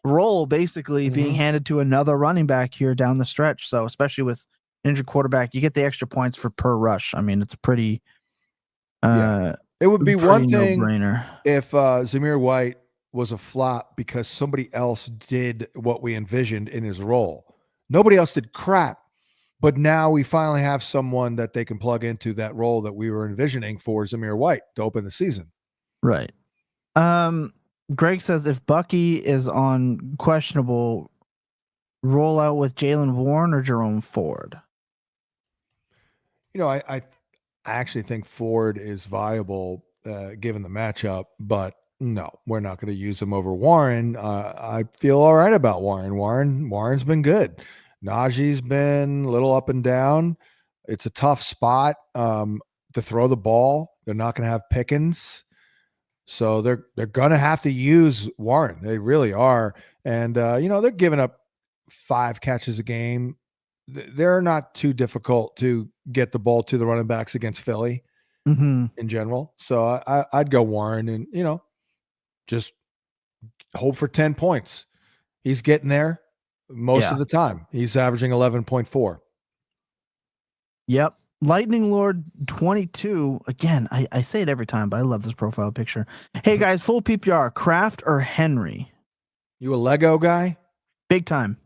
role basically being handed to another running back here down the stretch. So especially with injured quarterback, you get the extra points for per rush. I mean, it's pretty. It would be one thing no-brainer if Zamir White was a flop because somebody else did what we envisioned in his role. Nobody else did crap. But now we finally have someone that they can plug into that role that we were envisioning for Zamir White to open the season. Right. Greg says if Bucky is on questionable, roll out with Jalen Warren or Jerome Ford. You know, I actually think Ford is viable given the matchup, but no, we're not going to use him over Warren. I feel all right about Warren. Warren's been good. Najee's been a little up and down. It's a tough spot to throw the ball. They're not going to have Pickens. So they're going to have to use Warren. They really are. And, they're giving up 5 catches a game. They're not too difficult to get the ball to the running backs against Philly in general. So I'd go Warren and, just hope for 10 points. He's getting there most of the time. He's averaging 11.4. Yep. Lightning Lord 22. Again, I say it every time, but I love this profile picture. Hey guys, full PPR, Kraft or Henry? You a Lego guy? Big time.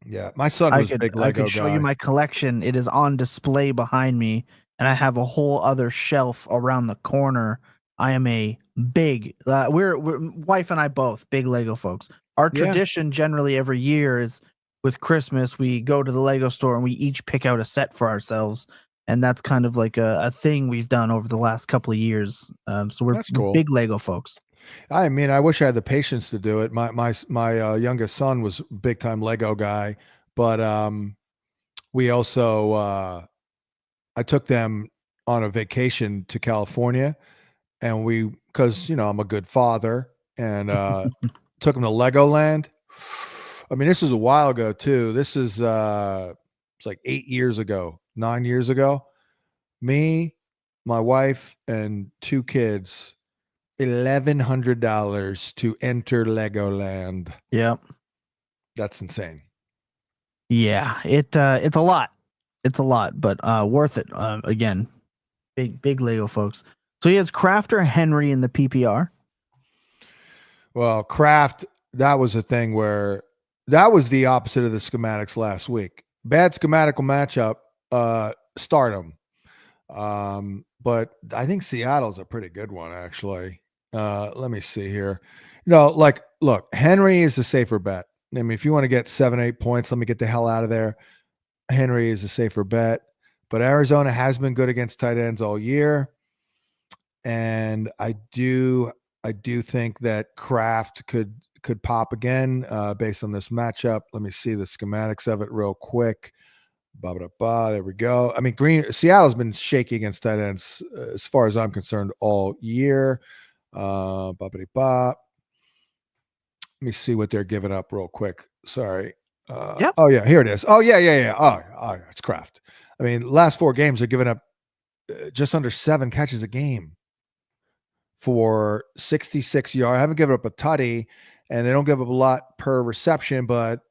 Yeah, my son was a big Lego guy. I could show you my collection. It is on display behind me, and I have a whole other shelf around the corner. I am a big, we're wife and I both big Lego folks. Our tradition generally every year is with Christmas, we go to the Lego store and we each pick out a set for ourselves. And that's kind of like a thing we've done over the last couple of years. So we're big Lego folks. I mean, I wish I had the patience to do it. My youngest son was a big time Lego guy, but we also I took them on a vacation to California, and because I'm a good father, and took them to Legoland. I mean, this was a while ago too. This is it's like 8 years ago, 9 years ago. Me, my wife, and 2 kids. $1,100 to enter Legoland. Yep. That's insane. Yeah, it's a lot. It's a lot, but worth it. Again, big Lego folks. So he has Kraft or Henry in the PPR. Well, Kraft, that was a thing where that was the opposite of the schematics last week. Bad schematical matchup, start him. But I think Seattle's a pretty good one, actually. Let me see here. Look, Henry is a safer bet. I mean, if you want to get 7-8 points, let me get the hell out of there. Henry is a safer bet. But Arizona has been good against tight ends all year. And I do think that Kraft could pop again based on this matchup. Let me see the schematics of it real quick. There we go. I mean, Seattle's been shaky against tight ends as far as I'm concerned all year. Let me see what they're giving up real quick. Sorry. Yep. Oh yeah, here it is. Oh yeah. Oh, it's Kraft. I mean, last 4 games they're giving up just under 7 catches a game for 66 yards. I haven't given up a tutty, and they don't give up a lot per reception, but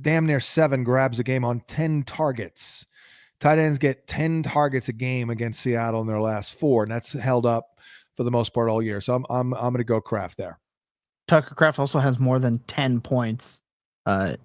damn near 7 grabs a game on 10 targets. Tight ends get 10 targets a game against Seattle in their last 4, and that's held up for the most part all year. So I'm going to go Kraft there. Tucker Kraft also has more than 10 points in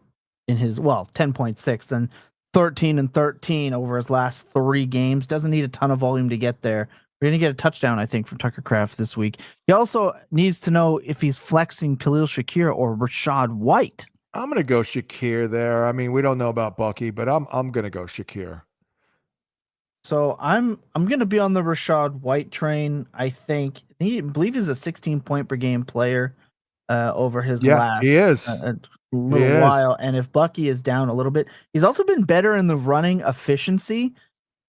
his 10.6, then 13 and 13 over his last 3 games. Doesn't need a ton of volume to get there. We're going to get a touchdown, I think, from Tucker Kraft this week. He also needs to know if he's flexing Khalil Shakir or Rashad White. I'm going to go Shakir there. I mean, we don't know about Bucky, but I'm going to go Shakir. So I'm going to be on the Rashad White train. I believe he's a 16 point per game player over his last he is. little while. And if Bucky is down a little bit, he's also been better in the running efficiency.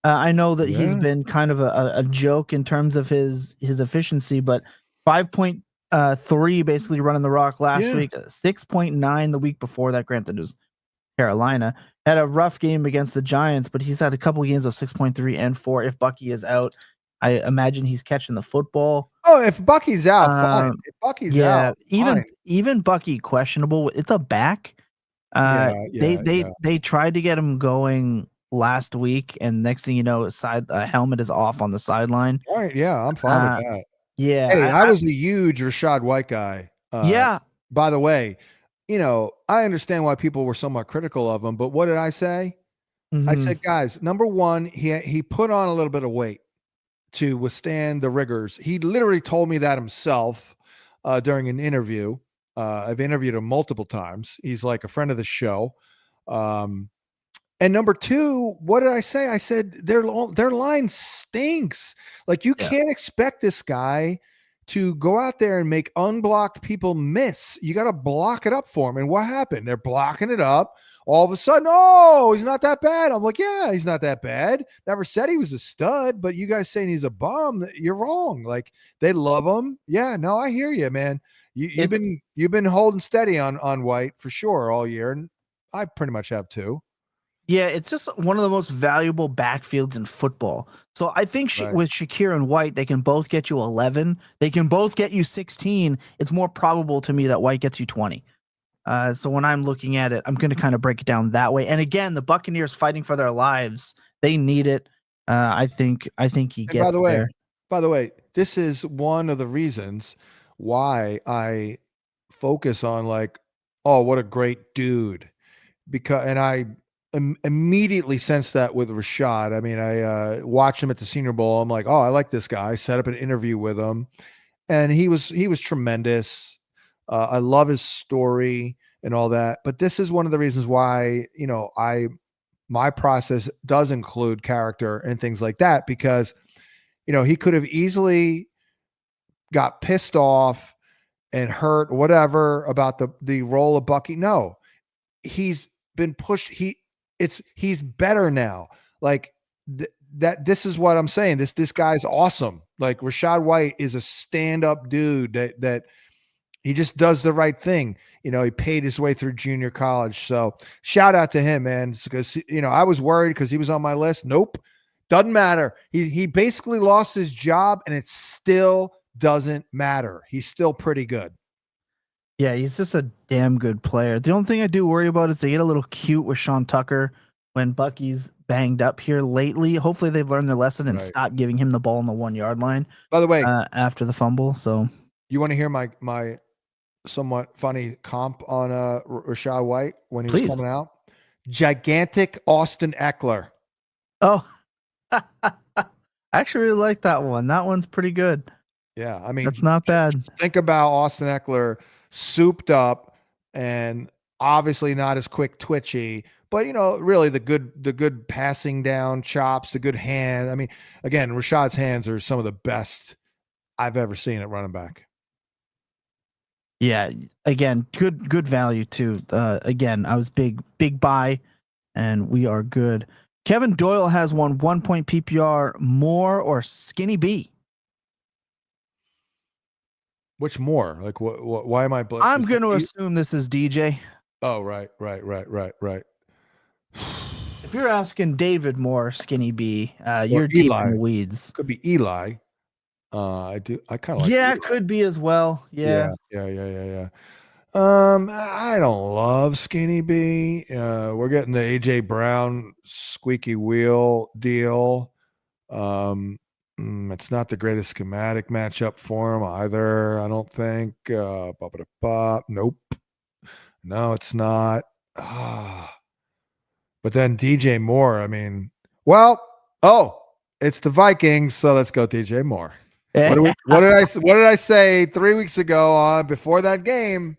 I know that he's been kind of a joke in terms of his efficiency, but 5.2 3 basically running the rock last Yeah. week, 6.9 the week before that. Granted, it was Carolina. Had a rough game against the Giants, but he's had a couple of games of 6.3 and 4. If Bucky is out, I imagine he's catching the football. Oh, if Bucky's out, fine. If Bucky's out, fine. Even Bucky questionable. It's a back. They tried to get him going last week, and next thing you know, helmet is off on the sideline. All right, yeah, I'm fine with that. Yeah, hey, I was a huge Rachaad White guy. Yeah. By the way, I understand why people were somewhat critical of him, but what did I say? I said, guys, number one, he put on a little bit of weight to withstand the rigors. He literally told me that himself during an interview. I've interviewed him multiple times. He's like a friend of the show. And number two, what did I say? I said their line stinks. Like you can't expect this guy to go out there and make unblocked people miss. You got to block it up for him. And what happened? They're blocking it up. All of a sudden, oh, he's not that bad. I'm like, yeah, he's not that bad. Never said he was a stud, but you guys saying he's a bum, you're wrong. Like they love him. Yeah, no, I hear you, man. You've been holding steady on White for sure all year, and I pretty much have too. Yeah, it's just one of the most valuable backfields in football. So I think with Shakir and White, they can both get you 11. They can both get you 16. It's more probable to me that White gets you 20. So when I'm looking at it, I'm going to kind of break it down that way. And again, the Buccaneers fighting for their lives. They need it. I think he gets there. By the way, this is one of the reasons why I focus on like, oh, what a great dude. And I immediately sensed that with Rachaad. I mean, I watched him at the Senior Bowl. I'm like, oh, I like this guy. I set up an interview with him, and he was tremendous. I love his story and all that. But this is one of the reasons why, my process does include character and things like that, because, he could have easily got pissed off and hurt, whatever, about the role of Bucky. No, he's been pushed. He's better now. Like this is what I'm saying. This guy's awesome. Like Rachaad White is a stand-up dude that he just does the right thing. He paid his way through junior college. So shout out to him, man. Because, I was worried because he was on my list. Nope. Doesn't matter. He basically lost his job, and it still doesn't matter. He's still pretty good. Yeah, he's just a damn good player. The only thing I do worry about is they get a little cute with Sean Tucker when Bucky's banged up here lately. Hopefully they've learned their lesson and stop giving him the ball on the 1 yard line. By the way, after the fumble. So you want to hear my somewhat funny comp on Rachaad White when he was coming out? Gigantic Austin Eckler. Oh, I actually really like that one. That one's pretty good. Yeah, I mean, that's not bad. Think about Austin Eckler, souped up and obviously not as quick twitchy, but really the good passing down chops, the good hand. I mean, again, Rashaad's hands are some of the best I've ever seen at running back. Yeah, again, good value too. Again, I was big buy, and we are good. Kevin Doyle has 1 point PPR, Moore or Skinny B. Which more? Like what? Why am I? I'm going to assume this is DJ. Oh, right. If you're asking David Moore, Skinny B, you're deep in the weeds. Could be Eli. I kind of like. Yeah, Eli. Could be as well. Yeah. I don't love Skinny B. We're getting the AJ Brown squeaky wheel deal. It's not the greatest schematic matchup for him either, I don't think. Nope. No, it's not. But then DJ Moore, I mean, it's the Vikings, so let's go DJ Moore. What did I say 3 weeks ago before that game?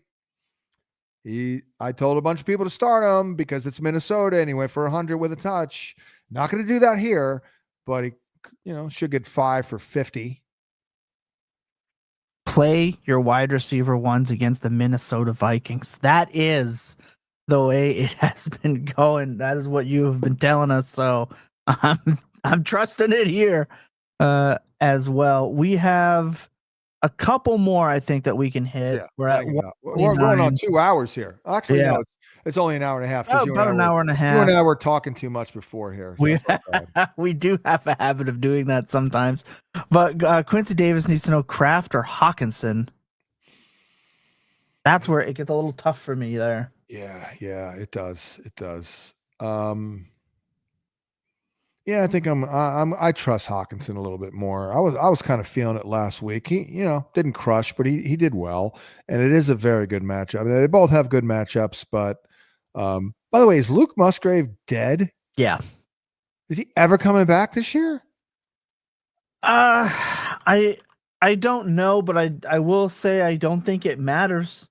I told a bunch of people to start him because it's Minnesota and he went for 100 with a touch. Not going to do that here, but he should get 5 for 50. Play your wide receiver ones against the Minnesota Vikings. That is the way it has been going. That is what you have been telling us. So I'm trusting it here as well. We have a couple more I think that we can hit. Yeah, We're at we're going on 129. 2 hours here. Actually, Yeah. no, it's only an hour and a half Oh, because about an hour and a you and I half. were talking too much before here. So We that's okay. we do have a habit of doing that sometimes. But Quincy Davis needs to know Kraft or Hawkinson. That's where it gets a little tough for me there. Yeah, it does. It does. Yeah, I think I trust Hawkinson a little bit more. I was kind of feeling it last week. He, didn't crush, but he did well, and it is a very good matchup. I mean, they both have good matchups, but by the way, is Luke Musgrave dead? Yeah. Is he ever coming back this year? I don't know, but I will say I don't think it matters.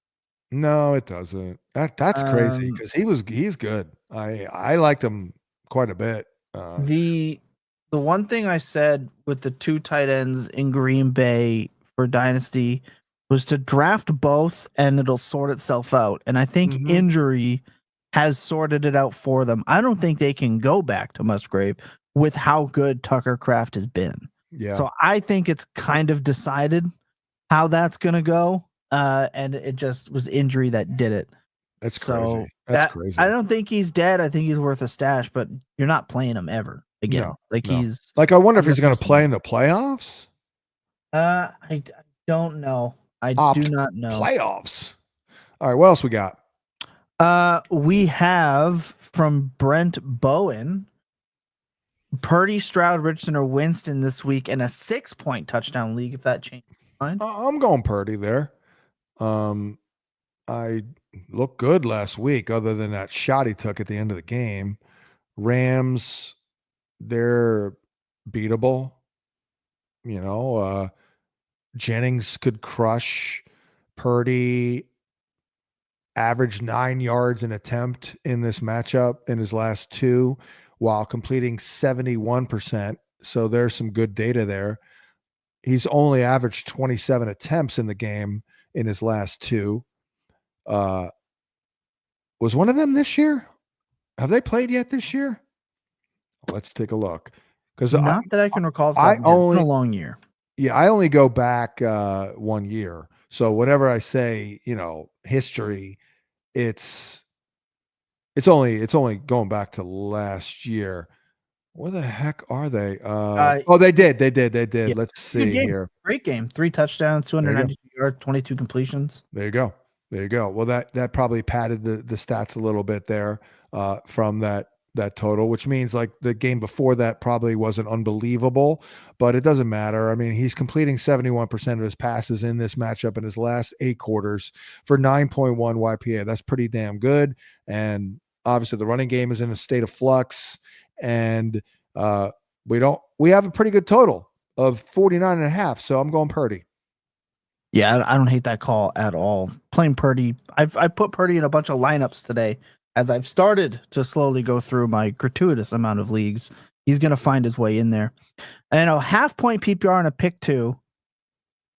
No, it doesn't. That's crazy because he's good. I liked him quite a bit. The one thing I said with the 2 tight ends in Green Bay for Dynasty was to draft both and it'll sort itself out. And I think injury has sorted it out for them. I don't think they can go back to Musgrave with how good Tucker Kraft has been. Yeah. So I think it's kind of decided how that's going to go. And it just was injury that did it. That's crazy. That's crazy. I don't think he's dead. I think he's worth a stash, but you're not playing him ever again. No. He's like, I wonder if he's going to play in the playoffs. I don't know. I do not know. Playoffs. All right, what else we got? We have from Brent Bowen, Purdy, Stroud, Richardson, or Winston this week in a 6-point touchdown league. If that changes your mind, I'm going Purdy there. I looked good last week, other than that shot he took at the end of the game. Rams, they're beatable. Jennings could crush. Purdy averaged 9 yards an attempt in this matchup in his last 2 while completing 71%. So there's some good data there. He's only averaged 27 attempts in the game in his last 2. Was one of them this year? Have they played yet this year? Let's take a look. Because not that I can recall. It's been a long year. Yeah, I only go back 1 year. So whenever I say, history, it's only going back to last year. Where the heck are they? They did. Yeah. Let's see here. Great game. 3 touchdowns, 292 yards, 22 completions. There you go. Well, that probably padded the stats a little bit there from that total, which means like the game before that probably wasn't unbelievable, but it doesn't matter. I mean, he's completing 71% of his passes in this matchup in his last 8 quarters for 9.1 YPA. That's pretty damn good. And obviously the running game is in a state of flux, and we have a pretty good total of 49.5. So I'm going Purdy. Yeah, I don't hate that call at all. Playing Purdy, I've put Purdy in a bunch of lineups today as I've started to slowly go through my gratuitous amount of leagues. He's going to find his way in there. And a 0.5-point PPR and a pick 2.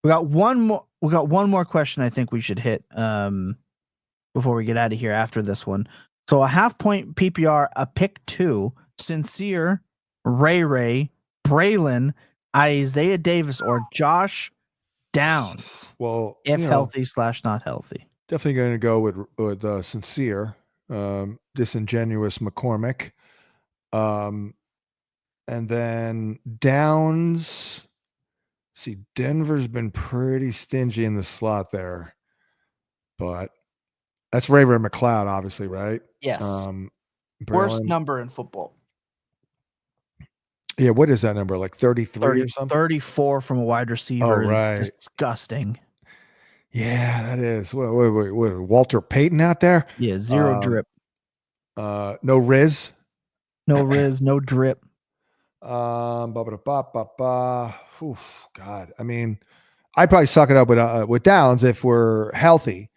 We got one more question I think we should hit before we get out of here after this one. So a 0.5-point PPR, a pick 2, Sincere, Ray, Braylon, Isaiah Davis, or Josh Downs. Well, if healthy / not healthy. Definitely going to go with Sincere, disingenuous McCormick, and then Downs. See, Denver's been pretty stingy in the slot there, but that's Ray McLeod, obviously, right? Yes. Worst number in football. Yeah, what is that number? Like 33 or something? 34 from a wide receiver is disgusting. Yeah, that is. Wait, Walter Payton out there? Yeah, 0 drip. No Riz. No Riz, no drip. God. I mean, I'd probably suck it up with Downs if we're healthy,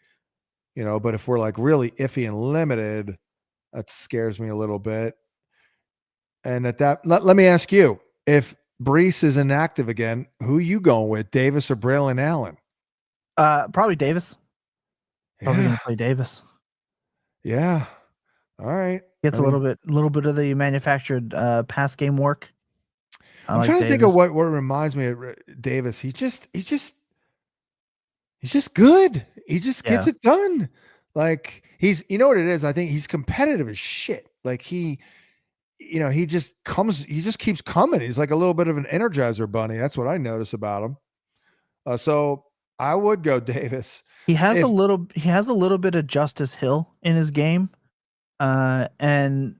but if we're like really iffy and limited, that scares me a little bit. And let me ask you, if Brees is inactive again, who you going with, Davis or Braylon Allen? Probably Davis. Probably going to play Davis. Yeah. All right. Gets a little bit of the manufactured pass game work. I'm trying to think of what reminds me of Davis. He just He's just good. He just gets Yeah. it done. Like you know what it is? I think he's competitive as shit. Like he just keeps coming. He's like a little bit of an Energizer bunny. That's what I notice about him. So I would go Davis. He has a little bit of Justice Hill in his game. And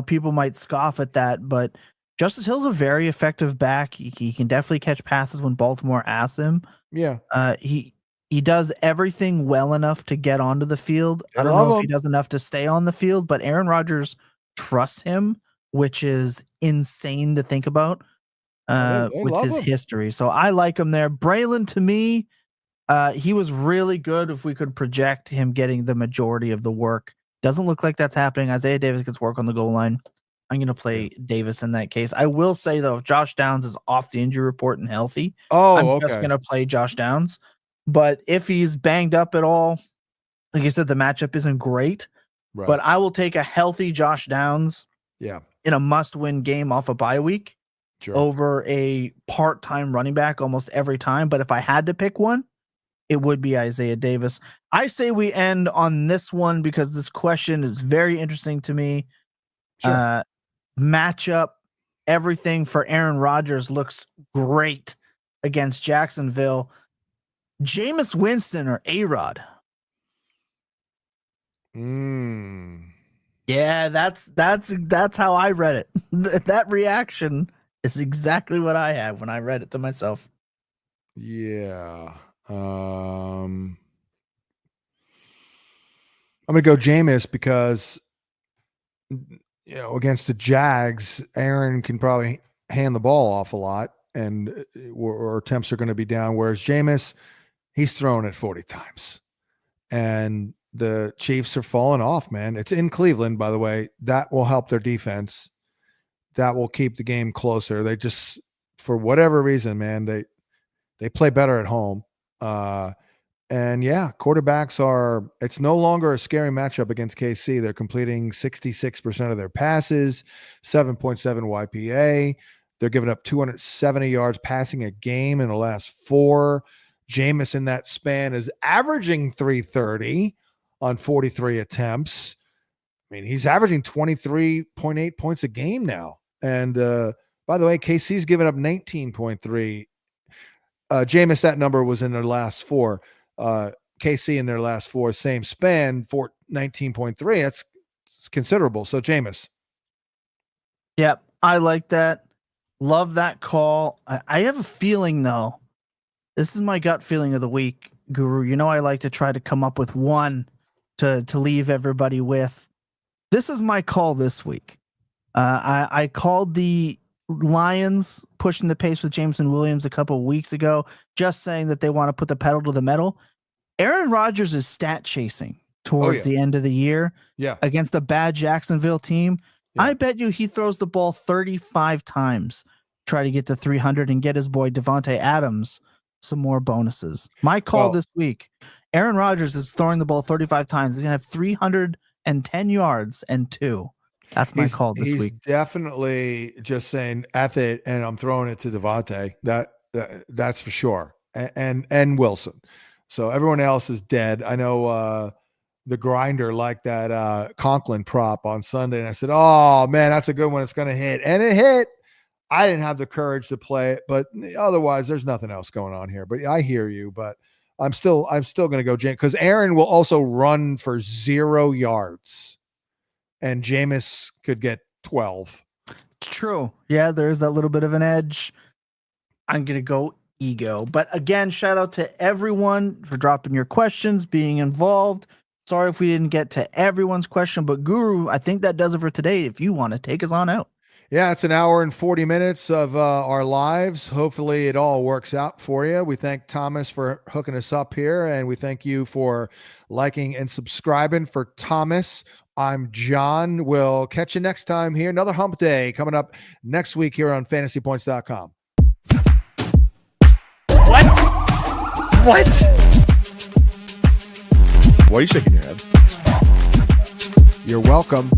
people might scoff at that, but Justice Hill's a very effective back. He can definitely catch passes when Baltimore asks him. Yeah. He does everything well enough to get onto the field. I don't know if he does enough to stay on the field, but Aaron Rodgers trusts him, which is insane to think about with his history. So I like him there. Braylon, to me, he was really good if we could project him getting the majority of the work. Doesn't look like that's happening. Isaiah Davis gets work on the goal line. I'm going to play Davis in that case. I will say, though, if Josh Downs is off the injury report and healthy, I'm just going to play Josh Downs. But if he's banged up at all, like I said, the matchup isn't great. Right. But I will take a healthy Josh Downs in a must-win game off a bye week over a part-time running back almost every time. But if I had to pick one, it would be Isaiah Davis. I say we end on this one because this question is very interesting to me. Sure. Matchup, everything for Aaron Rodgers looks great against Jacksonville. Jameis Winston or A-Rod? Yeah, that's how I read it. That reaction is exactly what I had when I read it to myself. Yeah. I'm going to go Jameis because against the Jags, Aaron can probably hand the ball off a lot, and or attempts are going to be down. Whereas Jameis, he's thrown it 40 times, and the Chiefs are falling off. Man, it's in Cleveland, by the way. That will help their defense. That will keep the game closer. They just, for whatever reason, man, they play better at home. And quarterbacks it's no longer a scary matchup against KC. They're completing 66% of their passes, 7.7 YPA. They're giving up 270 yards passing a game in the last 4. Jameis in that span is averaging 330 on 43 attempts. I mean, he's averaging 23.8 points a game now. And by the way, KC's given up 19.3. Jameis, that number was in their last 4. KC in their last 4, same span, 19.3. That's considerable. So Jameis. Yep, I like that. Love that call. I have a feeling, though. This is my gut feeling of the week, Guru. I like to try to come up with one to leave everybody with. This is my call this week. I called the Lions pushing the pace with Jameson Williams a couple of weeks ago, just saying that they want to put the pedal to the metal. Aaron Rodgers is stat chasing towards the end of the year against a bad Jacksonville team. Yeah. I bet you he throws the ball 35 times, try to get to 300 and get his boy Devontae Adams some more bonuses. My call this week, Aaron Rodgers is throwing the ball 35 times. He's going to have 310 yards and 2. That's my call this week. He's definitely just saying F it, and I'm throwing it to Devontae. That's for sure. And Wilson. So everyone else is dead. I know the grinder liked that Conklin prop on Sunday, and I said, oh, man, that's a good one. It's going to hit. And it hit. I didn't have the courage to play it, but otherwise there's nothing else going on here. But I hear you, but I'm still going to go Jameis because Aaron will also run for 0 yards. And Jameis could get 12. True. Yeah, there's that little bit of an edge. I'm going to go ego. But again, shout out to everyone for dropping your questions, being involved. Sorry if we didn't get to everyone's question, but Guru, I think that does it for today. If you want to take us on out. Yeah, it's an hour and 40 minutes of our lives. Hopefully it all works out for you. We thank Thomas for hooking us up here, and we thank you for liking and subscribing. For Thomas, I'm John. We'll catch you next time here. Another hump day coming up next week here on FantasyPoints.com. What? Why are you shaking your head? You're welcome.